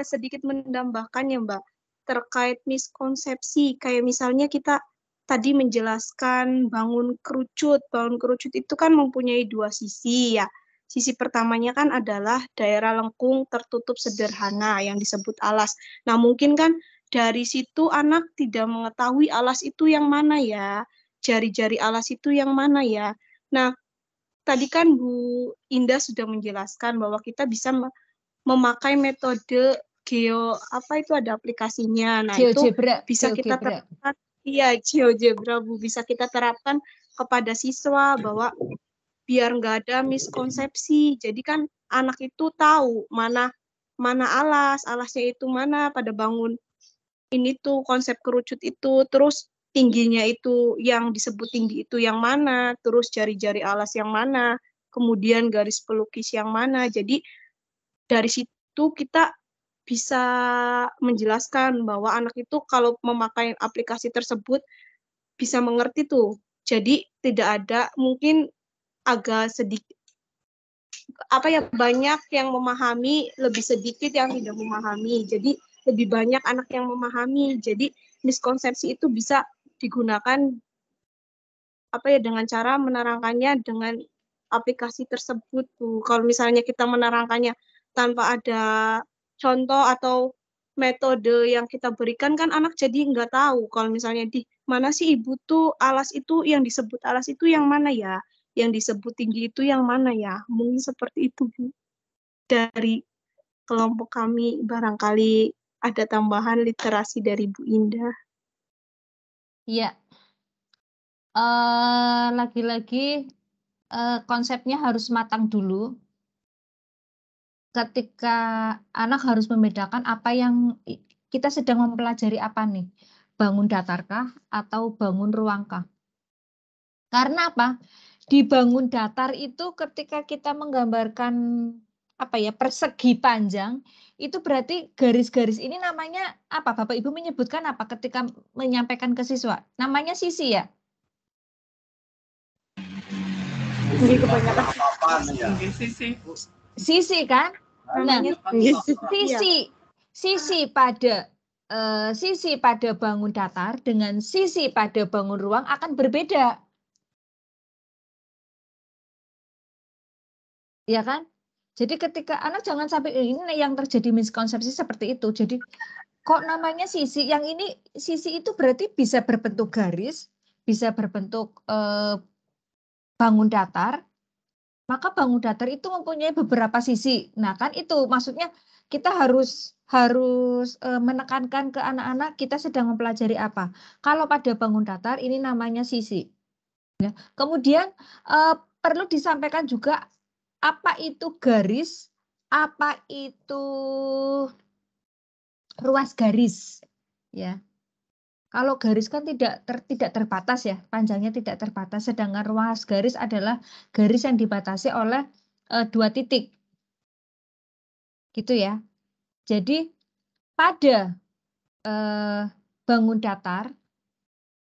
Sedikit menambahkan ya, Mbak, terkait miskonsepsi. Kayak misalnya kita tadi menjelaskan bangun kerucut. Bangun kerucut itu kan mempunyai dua sisi ya. Sisi pertamanya kan adalah daerah lengkung tertutup sederhana yang disebut alas. Nah, mungkin kan dari situ anak tidak mengetahui alas itu yang mana ya, jari-jari alas itu yang mana ya. Nah, tadi kan Bu Indah sudah menjelaskan bahwa kita bisa memakai metode ada aplikasinya. Nah, GeoGebra, itu bisa kita terapkan. Iya, GeoGebra, Bu, bisa kita terapkan kepada siswa bahwa biar nggak ada miskonsepsi. Jadi kan anak itu tahu mana alasnya itu mana pada bangun ini tuh konsep kerucut itu, terus tingginya itu yang disebut tinggi itu yang mana, terus jari-jari alas yang mana, kemudian garis pelukis yang mana. Jadi dari situ kita bisa menjelaskan bahwa anak itu kalau memakai aplikasi tersebut bisa mengerti tuh. Jadi tidak ada, mungkin agak sedikit banyak yang memahami, lebih sedikit yang tidak memahami. Jadi lebih banyak anak yang memahami. Jadi miskonsepsi itu bisa digunakan dengan cara menerangkannya dengan aplikasi tersebut, Bu. Kalau misalnya kita menerangkannya tanpa ada contoh atau metode yang kita berikan, kan anak jadi nggak tahu kalau misalnya di mana sih Ibu tuh alas itu yang disebut alas itu yang mana ya, yang disebut tinggi itu yang mana ya. Mungkin seperti itu, Bu. Dari kelompok kami barangkali ada tambahan literasi dari Bu Indah. Iya. Lagi-lagi konsepnya harus matang dulu. Ketika anak harus membedakan apa yang kita sedang mempelajari apa nih, bangun datarkah atau bangun ruangkah? Karena apa? Di bangun datar itu ketika kita menggambarkan persegi panjang, itu berarti garis-garis ini namanya apa? Bapak Ibu menyebutkan apa ketika menyampaikan ke siswa? Namanya sisi ya? Sisi kan? Nah, sisi pada bangun datar dengan sisi pada bangun ruang akan berbeda. Ya kan? Jadi ketika anak jangan sampai ini yang terjadi miskonsepsi seperti itu. Jadi kok namanya sisi? Yang ini sisi itu berarti bisa berbentuk garis, bisa berbentuk bangun datar. Maka bangun datar itu mempunyai beberapa sisi. Nah, kan itu maksudnya kita harus menekankan ke anak-anak kita sedang mempelajari apa. Kalau pada bangun datar ini namanya sisi. Ya. Kemudian perlu disampaikan juga apa itu garis, apa itu ruas garis, ya. Kalau garis kan tidak terbatas ya, panjangnya tidak terbatas, sedangkan ruas garis adalah garis yang dibatasi oleh 2 titik. Gitu ya. Jadi pada bangun datar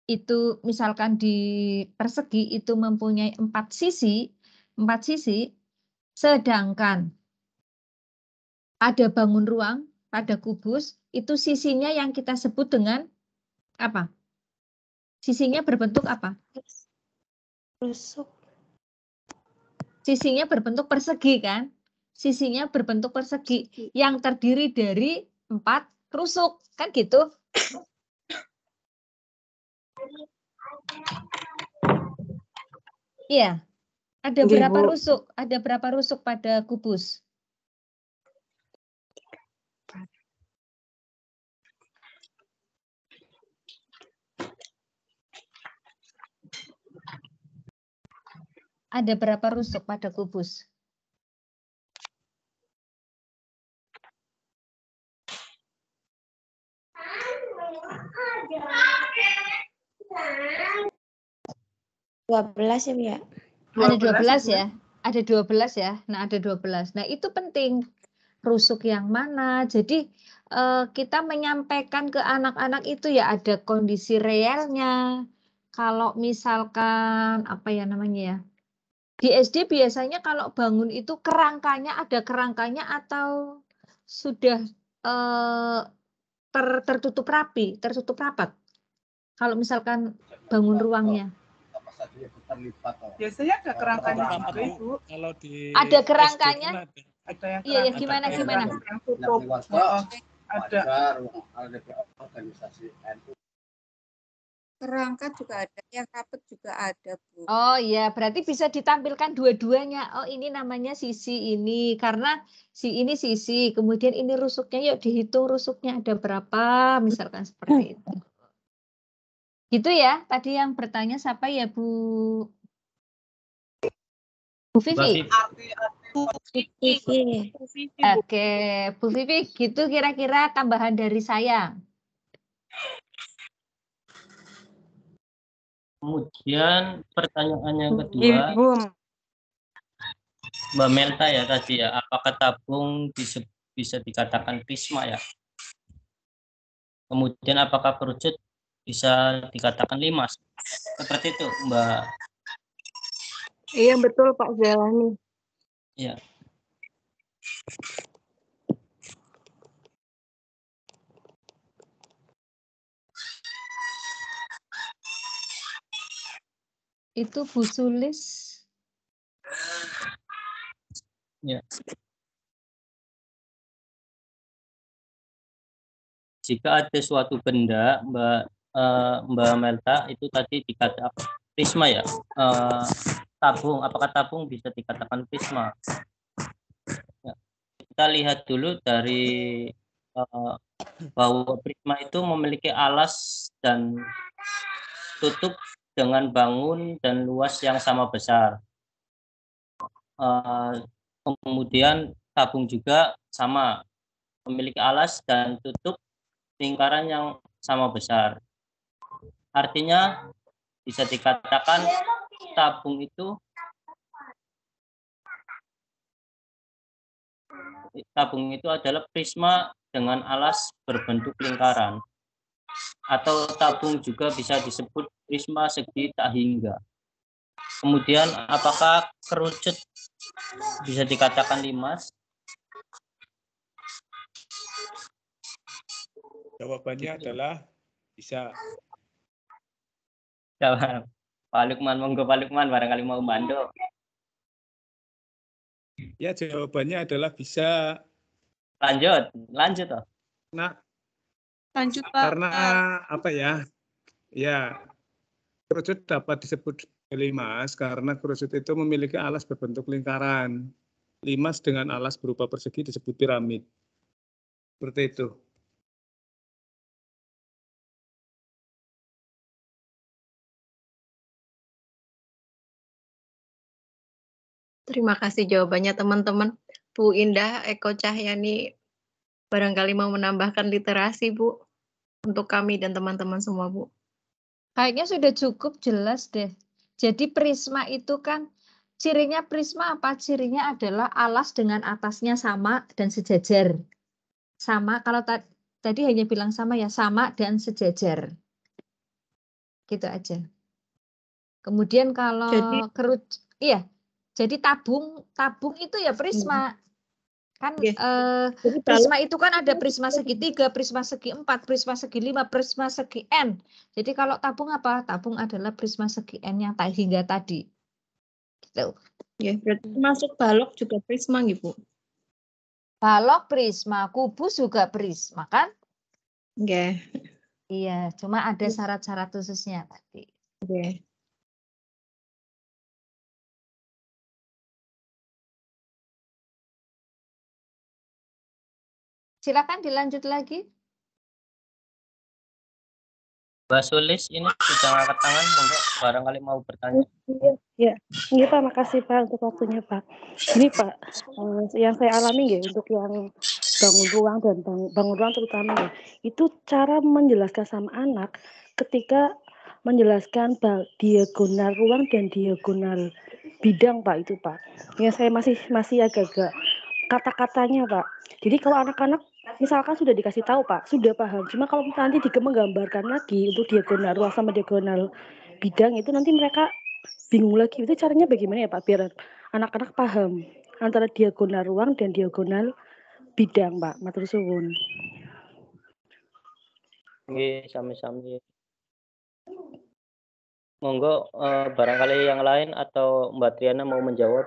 itu misalkan di persegi itu mempunyai 4 sisi, sedangkan ada bangun ruang pada kubus itu sisinya yang kita sebut dengan apa? Sisinya berbentuk apa? Rusuk. Sisinya berbentuk persegi kan? Sisinya berbentuk persegi yang terdiri dari 4 rusuk, kan gitu? Iya. Ada Nggih, berapa Bu. rusuk? Ada berapa rusuk pada kubus? Ada berapa rusuk pada kubus? Belas ya, Bu ya? Ada 12 Ibu. ya? Ada 12 ya? Nah, ada 12. Nah, itu penting. Rusuk yang mana? Jadi, kita menyampaikan ke anak-anak itu ya ada kondisi realnya. Kalau misalkan, apa ya namanya ya? Di SD biasanya kalau bangun itu kerangkanya, ada kerangkanya atau sudah tertutup rapi, tertutup rapat? Kalau misalkan bangun ruangnya. Biasanya ada kerangkanya juga, Ibu. Kalau di Ada SD kerangkanya? kan ada. Ada yang Iya, ya, kerangka gimana? yang tutup. Ada. Kerangka juga ada, yang rapet juga ada, Bu. Oh iya, berarti bisa ditampilkan dua-duanya. Oh, ini namanya sisi ini karena ini sisi, kemudian ini rusuknya, yuk dihitung rusuknya ada berapa, misalkan seperti itu. Gitu ya, tadi yang bertanya siapa ya, Bu? Bu Vivi? Oke, Bu Vivi, gitu kira-kira tambahan dari saya. Kemudian pertanyaan yang kedua, Ibu. Mbak Melta ya tadi ya, apakah tabung bisa dikatakan prisma ya? Kemudian apakah kerucut bisa dikatakan limas? Seperti itu, Mbak. Iya betul Pak Zelani. Ya. Itu Bu Sulis. Ya. Jika ada suatu benda, Mbak Melta, itu tadi dikatakan prisma ya. Tabung, apakah tabung bisa dikatakan prisma? Ya. Kita lihat dulu dari bahwa prisma itu memiliki alas dan tutup dengan bangun dan luas yang sama besar. Kemudian tabung juga sama, memiliki alas dan tutup lingkaran yang sama besar. Artinya bisa dikatakan tabung itu adalah prisma dengan alas berbentuk lingkaran. Atau tabung juga bisa disebut prisma segi tak hingga. Kemudian apakah kerucut bisa dikatakan limas? Jawabannya adalah bisa. Pak Lukman, monggo Pak Lukman barangkali mau bantu. Ya, jawabannya adalah bisa. Lanjut toh. Nah, Lanjut, Pak. karena apa ya? Ya, kerucut dapat disebut limas karena kerucut itu memiliki alas berbentuk lingkaran. Limas dengan alas berupa persegi disebut piramid. Seperti itu. Terima kasih jawabannya teman-teman. Bu Indah Eko Cahyani barangkali mau menambahkan literasi, Bu, untuk kami dan teman-teman semua, Bu. Kayaknya sudah cukup jelas deh. Jadi prisma itu kan cirinya prisma apa? Cirinya adalah alas dengan atasnya sama dan sejajar. Sama, kalau tadi hanya bilang sama ya, sama dan sejajar. Gitu aja. Kemudian kalau iya. Jadi tabung itu ya prisma. Kan prisma itu kan ada prisma segitiga, prisma segi 4, prisma segi 5, prisma segi N. Jadi kalau tabung apa? Tabung adalah prisma segi N yang hingga tadi. Gitu. Ya, berarti masuk balok juga prisma gitu. Balok prisma, kubus juga prisma kan? Oke. Iya, cuma ada syarat-syarat khususnya tadi. Oke. Silakan dilanjut lagi. Mbak Sulis ini sudah angkat tangan, monggo barangkali mau bertanya. Iya Pak, makasih Pak untuk waktunya Pak. Ini Pak, yang saya alami ya untuk yang bangun ruang dan bangun ruang terutama ya, itu cara menjelaskan sama anak ketika menjelaskan diagonal ruang dan diagonal bidang Pak itu Pak. Yang saya masih agak-agak kata-katanya Pak. Jadi kalau anak-anak misalkan sudah dikasih tahu Pak, sudah paham. Cuma kalau nanti menggambarkan lagi untuk diagonal ruang sama diagonal bidang itu nanti mereka bingung lagi. Itu caranya bagaimana ya Pak biar anak-anak paham antara diagonal ruang dan diagonal bidang Pak. Matur suwun. Nggih, sami-sami. Monggo barangkali yang lain atau Mbak Triana mau menjawab.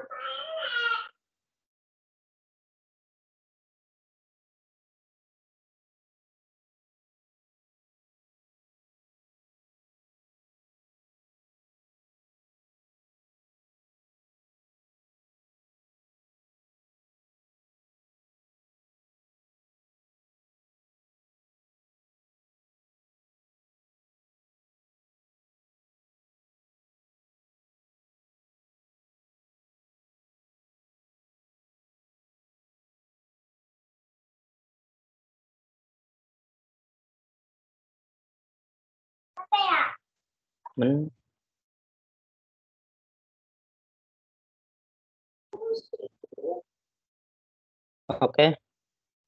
Oke,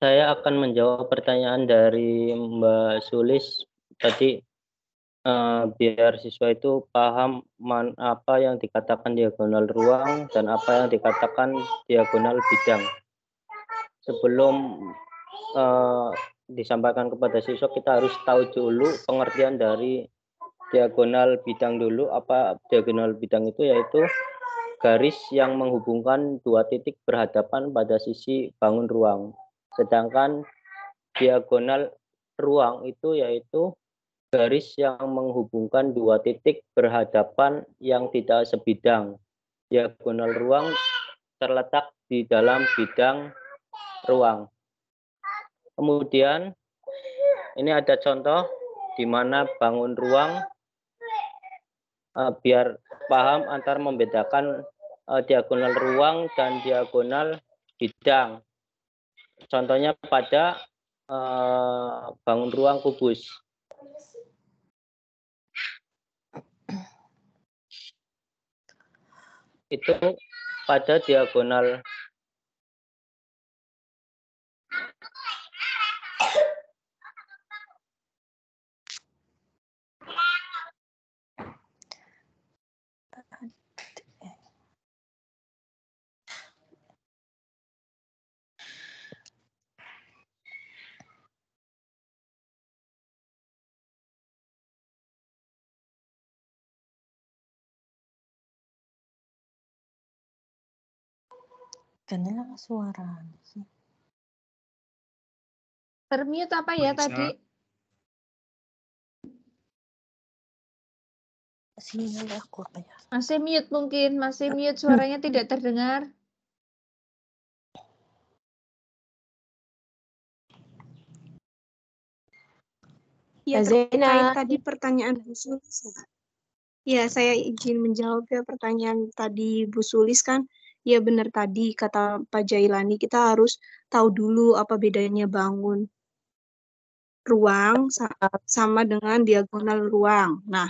saya akan menjawab pertanyaan dari Mbak Sulis tadi, biar siswa itu paham apa yang dikatakan diagonal ruang dan apa yang dikatakan diagonal bidang. Sebelum disampaikan kepada siswa, kita harus tahu dulu pengertian dari diagonal bidang dulu. Apa diagonal bidang itu? Yaitu garis yang menghubungkan dua titik berhadapan pada sisi bangun ruang. Sedangkan diagonal ruang itu yaitu garis yang menghubungkan dua titik berhadapan yang tidak sebidang. Diagonal ruang terletak di dalam bidang ruang. Kemudian ini ada contoh di mana bangun ruang, biar paham antar membedakan diagonal ruang dan diagonal bidang. Contohnya pada bangun ruang kubus. Itu pada diagonal Gantilah suara. Termute apa ya Bisa. tadi? Sinyal aku apa ya? Masih mute mungkin, masih mute, suaranya tidak terdengar. Ya, terkait tadi pertanyaan Bu Sulis. Ya, saya izin menjawab ya pertanyaan tadi Bu Sulis kan. Ya benar tadi kata Pak Jailani, kita harus tahu dulu apa bedanya bangun ruang sama dengan diagonal ruang. Nah,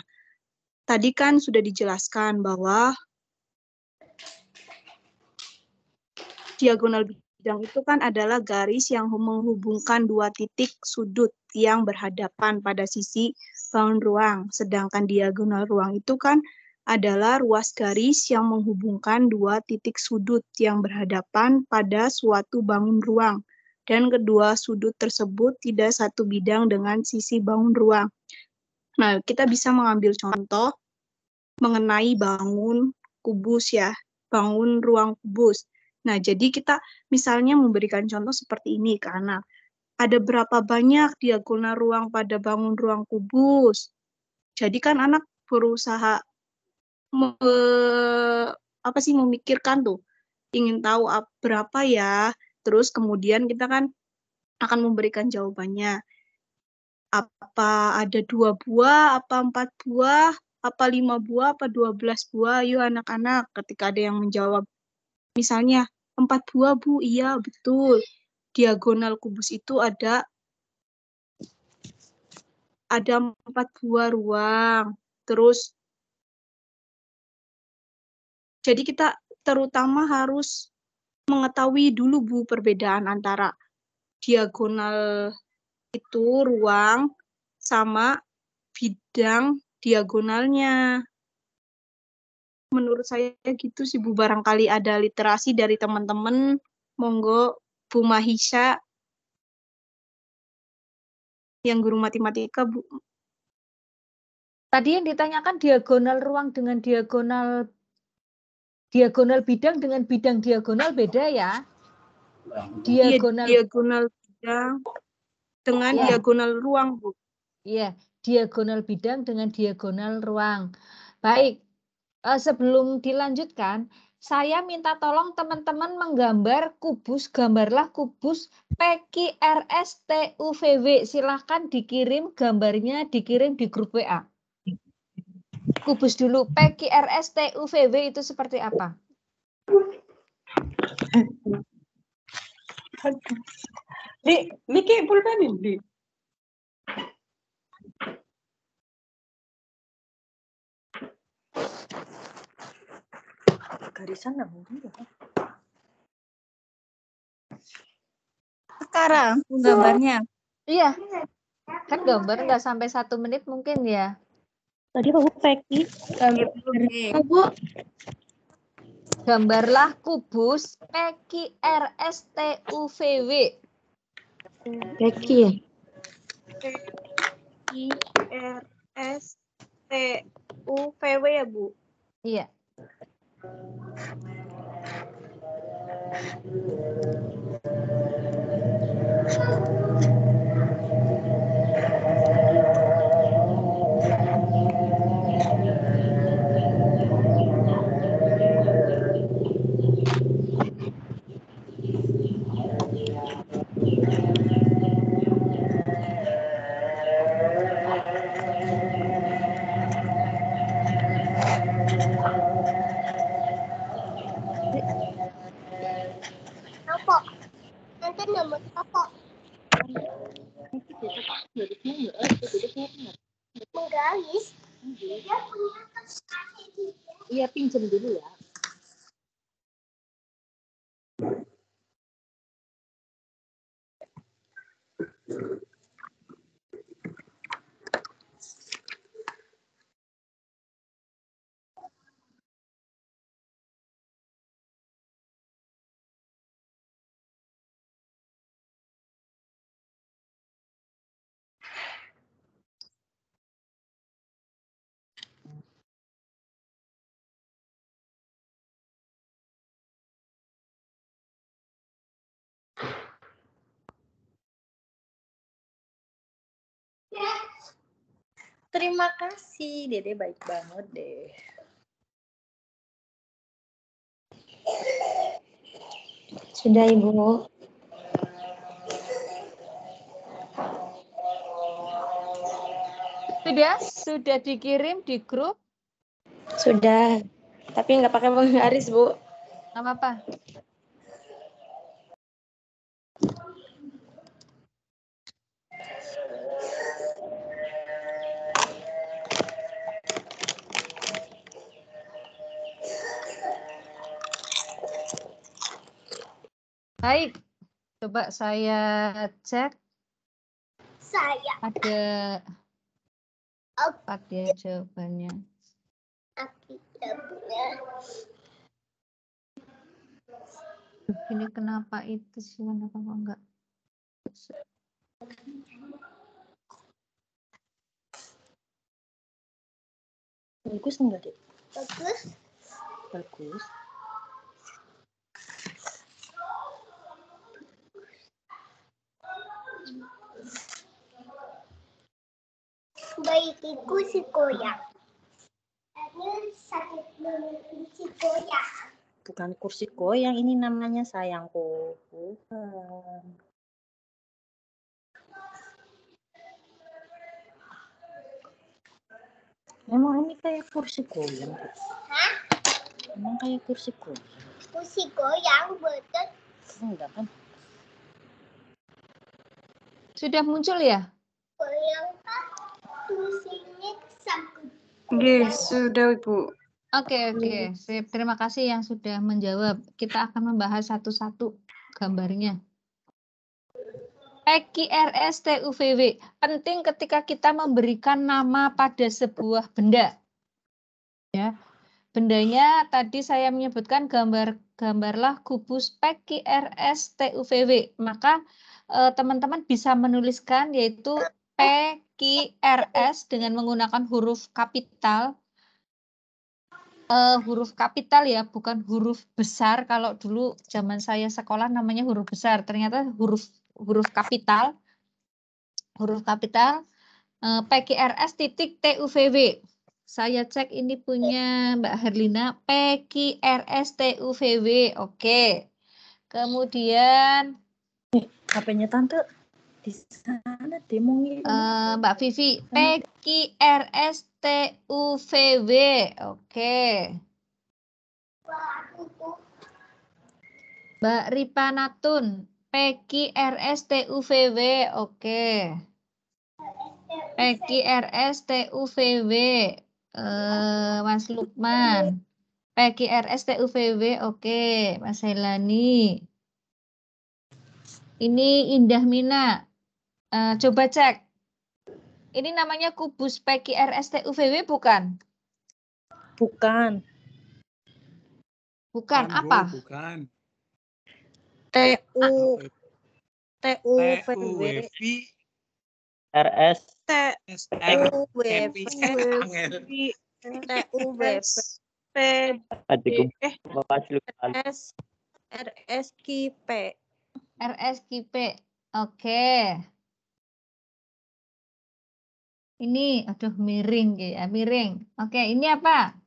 tadi kan sudah dijelaskan bahwa diagonal bidang itu kan adalah garis yang menghubungkan dua titik sudut yang berhadapan pada sisi bangun ruang. Sedangkan diagonal ruang itu kan adalah ruas garis yang menghubungkan dua titik sudut yang berhadapan pada suatu bangun ruang. Dan kedua sudut tersebut tidak satu bidang dengan sisi bangun ruang. Nah, kita bisa mengambil contoh mengenai bangun kubus ya, bangun ruang kubus. Nah, jadi kita misalnya memberikan contoh seperti ini karena ada berapa banyak diagonal ruang pada bangun ruang kubus. Jadi kan anak berusaha memikirkan tuh, ingin tahu berapa ya, terus kemudian kita kan akan memberikan jawabannya. Apa ada 2 buah, apa 4 buah, apa 5 buah, apa 12 buah, ayo anak-anak ketika ada yang menjawab. Misalnya, 4 buah, Bu, iya betul. Diagonal kubus itu ada 4 buah ruang. Terus, jadi kita terutama harus mengetahui dulu, Bu, perbedaan antara diagonal itu ruang sama bidang diagonalnya. Menurut saya gitu sih, Bu. Barangkali ada literasi dari teman-teman. Monggo, Bu Mahisha, yang guru matematika, Bu. Tadi yang ditanyakan diagonal ruang dengan diagonal bidang dengan bidang diagonal beda ya? Diagonal, diagonal bidang dengan diagonal ruang, Bu. Iya, diagonal bidang dengan diagonal ruang. Baik, sebelum dilanjutkan, saya minta tolong teman-teman menggambar kubus, gambarlah kubus PQRSTUVW. Silahkan dikirim gambarnya, dikirim di grup WA. Kubus dulu, PQRSTUVW itu seperti apa? Di, Niki pulpen di. Garisan nggak mungkin ya. Sekarang gambarnya. Iya, kan gambar nggak sampai 1 menit mungkin ya. Tadi aku Peki. Bu. Gambarlah kubus PQRSTUVW. Peki ya? PQRSTUVW ya, Bu? Iya. Apa? Nanti nomor apa? Menggaris. Iya, pinjam dulu ya. Terima kasih, Dede baik banget deh. Sudah, Ibu. Sudah dikirim di grup? Sudah, tapi nggak pakai penggaris, Bu. Nggak apa-apa. Baik, coba saya cek. Ada apa dia jawabannya? Ini kenapa itu sih? Kenapa kok enggak? Bagus enggak, Dek? Bagus. Bagus. Bayiku si goyang. Ini sakit si goyang. Bukan kursi goyang, ini namanya sayangku. Bukan. Emang ini kayak kursi goyang? Hah? Emang kayak kursi goyang? Kursi goyang, betul. Enggak kan? Sudah muncul ya? Goyang kan kursinya sakit. Nggih, sudah Ibu. Oke. Sip. Terima kasih yang sudah menjawab. Kita akan membahas satu-satu gambarnya. PQRS TUVW. Penting ketika kita memberikan nama pada sebuah benda. Ya. Bendanya tadi saya menyebutkan gambarlah kubus PQRS TUVW. Maka teman-teman bisa menuliskan yaitu PQRS dengan menggunakan huruf kapital. Huruf kapital ya, bukan huruf besar. Kalau dulu zaman saya sekolah namanya huruf besar, ternyata huruf kapital. Huruf kapital PQRS titik TUVW. Saya cek ini punya Mbak Herlina, PQRS TUVW. Oke. Kemudian HP-nya Tante di sana demo Mbak Vivi, PQRS TUVW. Oke. Mbak Ripa Natun, PQRS TUVW. Oke. PQRS TUVW. Mas Lukman. PQRS TUVW. Oke. Mas Helani. Ini Indah Mina. Coba cek. Ini namanya kubus PQRS TUVW bukan? Bukan. Bukan, apa? Bukan. TUVW. RS TUVW. RSKP. RSKP. Oke. Ini, aduh miring ya, miring. Oke, ini apa?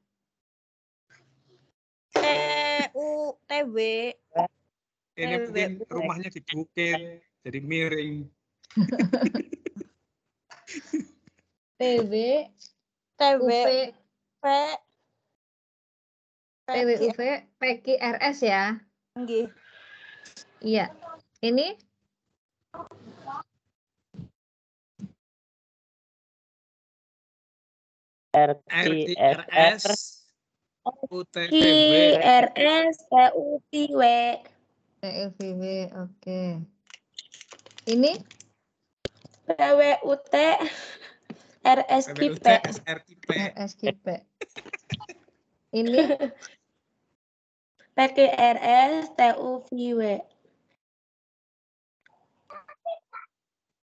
TUTW. Ini mungkin rumahnya di bukit, jadi miring. TWUV PQRS ya. Nggih. Iya. Ini RTRS UTTW. QRS TUVW. TUVW, oke. Ini PWUT RSKP. RSKP. Ini PQRS TUVW.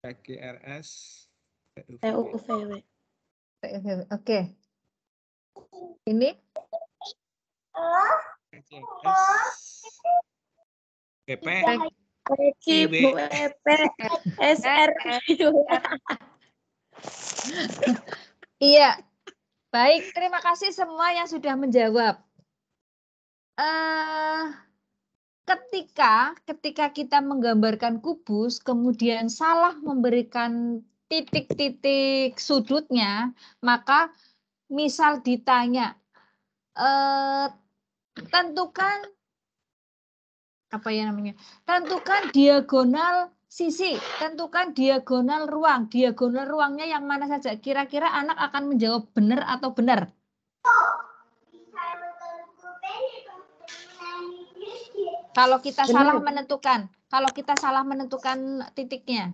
PQRS TUVW. Oke. Ini GP Peki, Bu EP, SR. Iya, baik. Terima kasih semua yang sudah menjawab. Ketika kita menggambarkan kubus, kemudian salah memberikan titik-titik sudutnya, maka misal ditanya, tentukan apa ya namanya? Tentukan diagonal sisi, tentukan diagonal ruang. Diagonal ruangnya yang mana saja? Kira-kira anak akan menjawab benar atau benar? Kalau kita salah menentukan titiknya.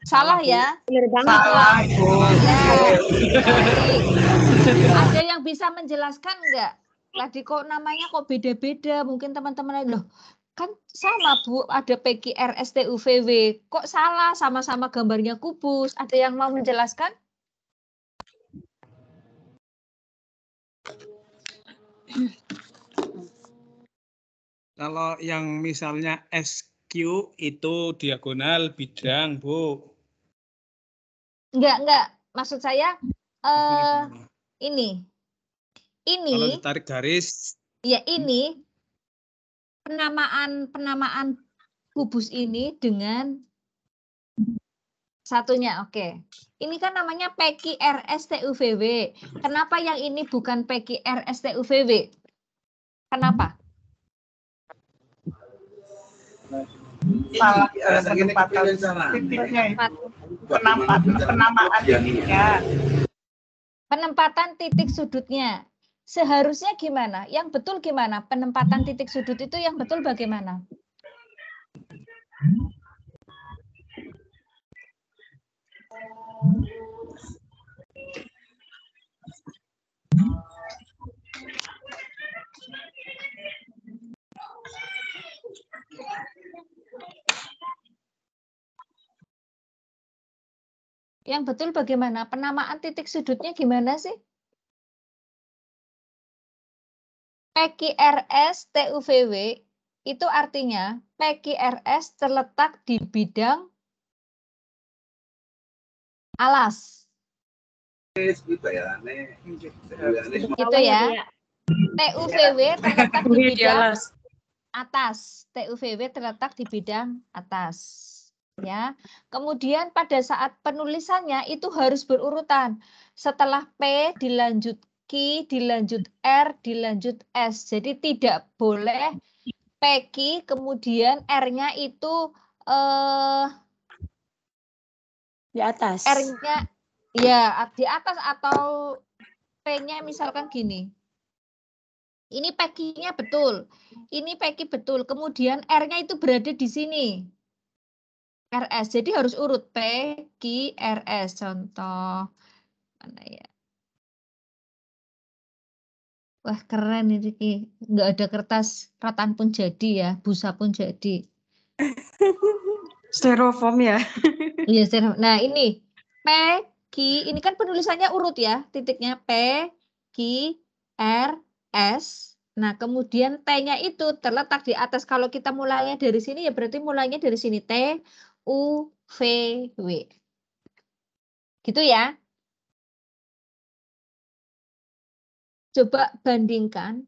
Salah ya? Salah, Ibu. Ada yang bisa menjelaskan enggak? Tadi kok namanya kok beda-beda? Mungkin teman-teman loh, kan sama Bu, ada PQRS TUVW. Kok salah? Sama-sama gambarnya kubus. Ada yang mau menjelaskan? Kalau yang misalnya SQ itu diagonal bidang, Bu. Enggak. Maksud saya ini. Kalau ditarik garis. Ya ini penamaan kubus ini dengan satunya. Oke. Ini kan namanya PQRS TUVW. Kenapa yang ini bukan PQRS TUVW? Kenapa? Salah penempatan titiknya itu. Penamaan titiknya. Penempatan titik sudutnya. Seharusnya gimana? Yang betul gimana? Penempatan titik sudut itu yang betul bagaimana? Yang betul bagaimana? Penamaan titik sudutnya gimana sih? PQRS TUVW itu artinya PQRS terletak di bidang alas. Gitu ya. TUVW terletak di bidang atas. TUVW terletak di bidang atas. Ya. Kemudian pada saat penulisannya itu harus berurutan. Setelah P dilanjut Q, dilanjut R, dilanjut S. Jadi tidak boleh PQ kemudian R-nya itu di atas. R-nya ya di atas atau P-nya misalkan gini. Ini PQ-nya betul. Ini PQ betul. Kemudian R-nya itu berada di sini. RS. Jadi harus urut P, Q, RS. Contoh. Mana ya? Wah keren ini. Nggak ada kertas ratan pun jadi ya. Busa pun jadi. Styrofoam ya. Iya, styrofoam. Nah ini. P, Q. Ini kan penulisannya urut ya. Titiknya P, Q, R, S. Nah kemudian T-nya itu terletak di atas. Kalau kita mulainya dari sini ya berarti mulainya dari sini. T, U, V, W. Gitu ya. Coba bandingkan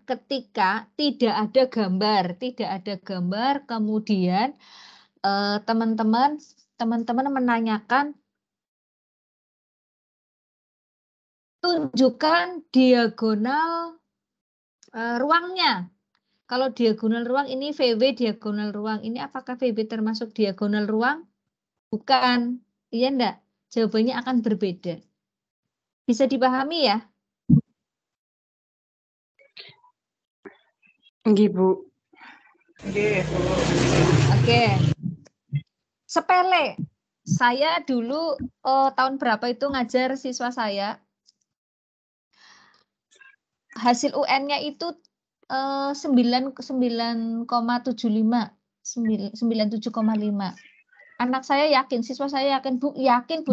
ketika tidak ada gambar, kemudian teman-teman menanyakan tunjukkan diagonal ruangnya. Kalau diagonal ruang ini VW diagonal ruang. Ini apakah VB termasuk diagonal ruang? Bukan. Iya enggak? Jawabannya akan berbeda. Bisa dipahami ya? Nggih, Bu. Oke. Sepele. Saya dulu tahun berapa itu ngajar siswa saya. Hasil UN-nya itu 97,5. Anak saya yakin, siswa saya yakin, Bu,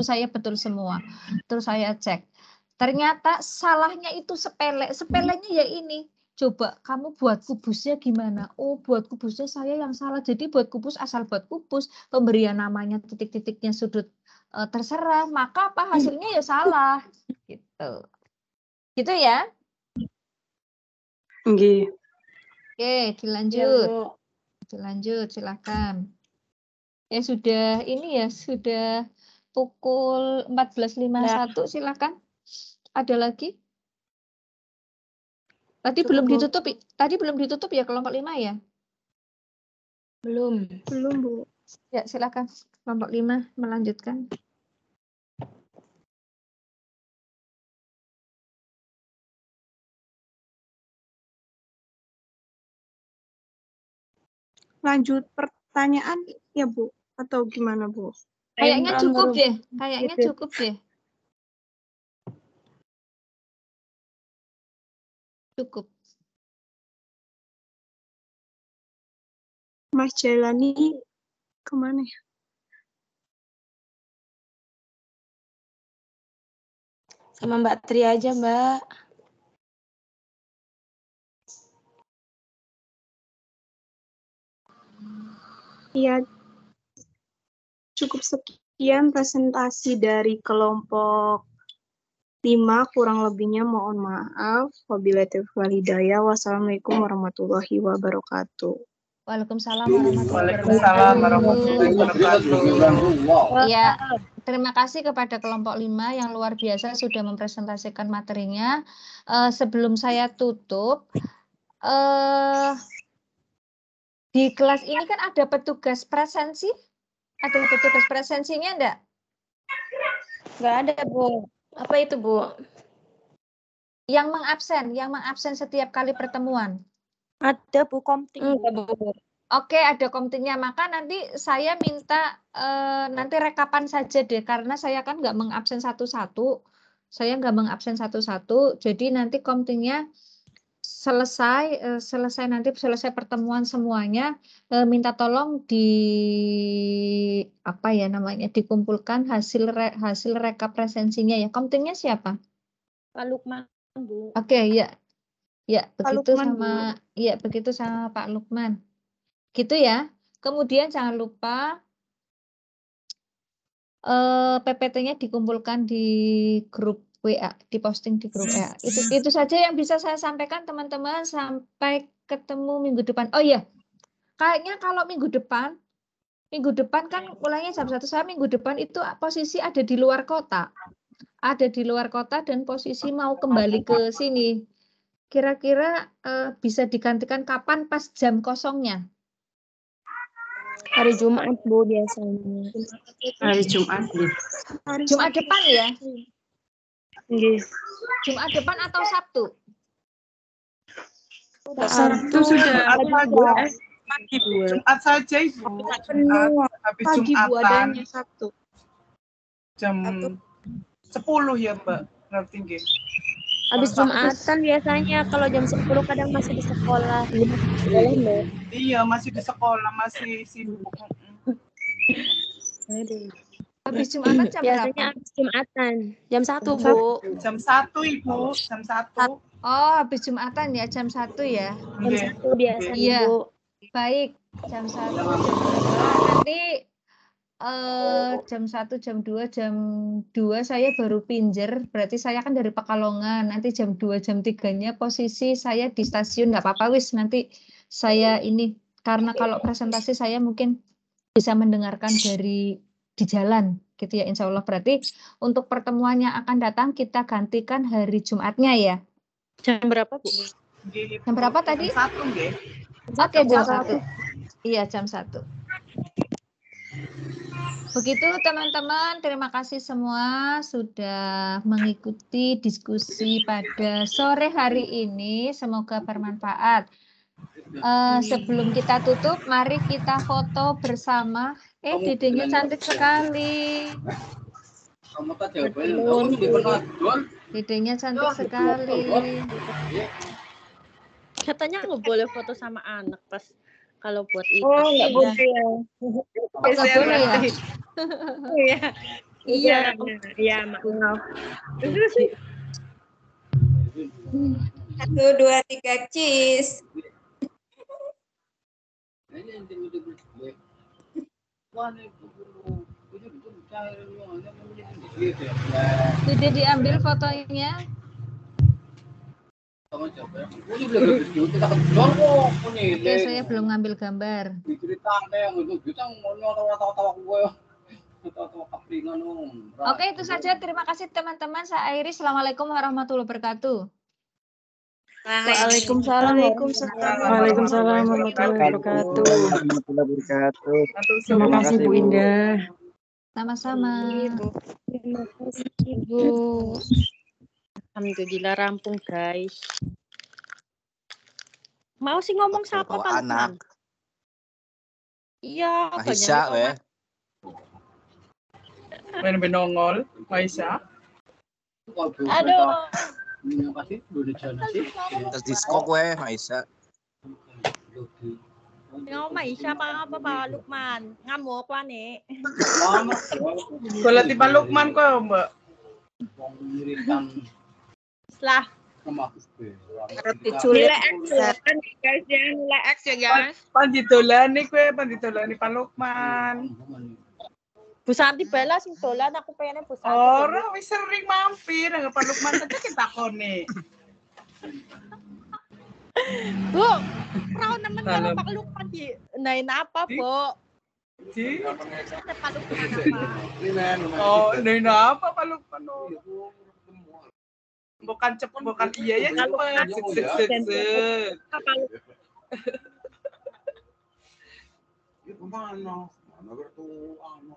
saya betul semua. Terus saya cek. Ternyata salahnya itu sepele. Sepelenya ya ini. Coba kamu buat kubusnya gimana? Oh, buat kubusnya saya yang salah. Jadi buat kubus asal buat kubus, pemberian namanya titik-titiknya sudut terserah, maka apa hasilnya ya salah. Gitu. Gitu ya? Nggih. Oke, dilanjut. Dilanjut, silakan. Ya sudah ini ya, sudah pukul 14.51, silakan. Ada lagi? Tadi belum ditutup, ya kelompok 5 ya? Belum. Belum, Bu. Ya, silakan kelompok 5 melanjutkan. Lanjut pertanyaan ya, Bu, atau gimana, Bu? Kayaknya cukup deh, kayaknya cukup deh. Cukup. Mas Jailani kemana ya? Sama Mbak Tri aja, Mbak. Iya, cukup sekian presentasi dari kelompok 5, kurang lebihnya mohon maaf. Wabillahi taufiq wal hidayah. Wassalamualaikum warahmatullahi wabarakatuh. Waalaikumsalam warahmatullahi wabarakatuh. Ya, terima kasih kepada kelompok 5 yang luar biasa sudah mempresentasikan materinya. Sebelum saya tutup, di kelas ini kan ada petugas presensi? Ada petugas presensinya enggak? Nggak ada, Bu. Apa itu, Bu? Yang mengabsen setiap kali pertemuan. Ada Bu Komting. Oke, ada komtingnya. Maka nanti saya minta nanti rekapan saja deh, karena saya kan nggak mengabsen satu-satu. Jadi nanti komtingnya selesai pertemuan semuanya, minta tolong dikumpulkan hasil rekap presensinya ya. Komtingnya siapa? Pak Lukman, Bu. Oke, ya. Ya, begitu Lukman, begitu sama Pak Lukman. Gitu ya. Kemudian jangan lupa PPT-nya dikumpulkan di grup WA, diposting di grup WA. Itu saja yang bisa saya sampaikan, teman-teman. Sampai ketemu minggu depan. Oh iya, kayaknya kalau minggu depan kan mulainya jam 1, saya minggu depan itu posisi ada di luar kota. Dan posisi mau kembali ke sini. Kira-kira bisa digantikan kapan pas jam kosongnya? Hari Jumat, Bu, biasanya. Hari Jumat, Bu. Jumat depan ya? Nggih. Jumat depan atau Sabtu? Sabtu sudah. Pagi, Jumat saja, Ibu. Habis pagi, Bu, Jumatan. adanya Sabtu. Jam 10 ya, Mbak. Berarti nggih. Habis Jumatan biasanya, kalau jam 10 kadang masih di sekolah. Iya, masih di sekolah, masih sibuk. Habis Jumatan jam biasanya berapa? habis Jumatan. Jam 1, Bu. Jam 1, Ibu. Jam 1. Oh, habis Jumatan ya, jam 1 ya? Jam 1 biasanya, Iya. Bu. Baik, jam 1, jam 2. Nanti jam 1, jam 2, jam 2 saya baru pinjer, berarti saya kan dari Pekalongan. Nanti jam 2, jam 3-nya posisi saya di stasiun, nggak apa-apa wis. Nanti saya ini, karena kalau presentasi saya mungkin bisa mendengarkan di jalan, gitu ya, insya Allah. Berarti untuk pertemuan yang akan datang kita gantikan hari Jumatnya ya. Jam berapa, Bu? Jam berapa tadi? Jam 1, nggih. Oke, jam 1. Iya, jam 1. Begitu teman-teman, terima kasih semua sudah mengikuti diskusi pada sore hari ini. Semoga bermanfaat. Sebelum kita tutup, mari kita foto bersama. Dedenya cantik sekali. Dedenya cantik sekali. Katanya nggak boleh foto sama anak pas kalau buat itu. Oh, nggak boleh ya. Nggak boleh ya? Iya, maaf. 1, 2, 3, cheese. Sudah diambil fotonya? Oke, saya belum ngambil gambar. Oke, itu saja. Terima kasih teman-teman. Saya akhiri. Assalamualaikum warahmatullahi wabarakatuh. Waalaikumsalam. Waalaikumsalam warahmatullahi wabarakatuh. Terima kasih Bu Indah. Sama-sama. Terima kasih Ibu. Alhamdulillah rampung guys. Mau sih ngomong siapa Pak Lukman? Iya, Mahisa weh. Ben benongol, Maisa. Aduh. Terus diskok weh Mahisa. Ngomong Maisa apa Pak Lukman? Ngamuk apa nih? Kalau tiba Lukman kok, Mbak. Setelah Nilai X ya kan guys, jangan nilai X ya guys. Panditolani Pak Lukman. Bu Santi bela sing dolan aku pengennya Bu Santi. Orang wis sering mampir nang Pak Lukman saja kita kone. Bu, perahu nemen kalau Pak Lukman di nain apa, Bu? Di Pak Lukman apa? Oh, nain apa Pak Lukman? Bukan cepet, bukan iya ya cepet. Itu mana? Mana bertuang?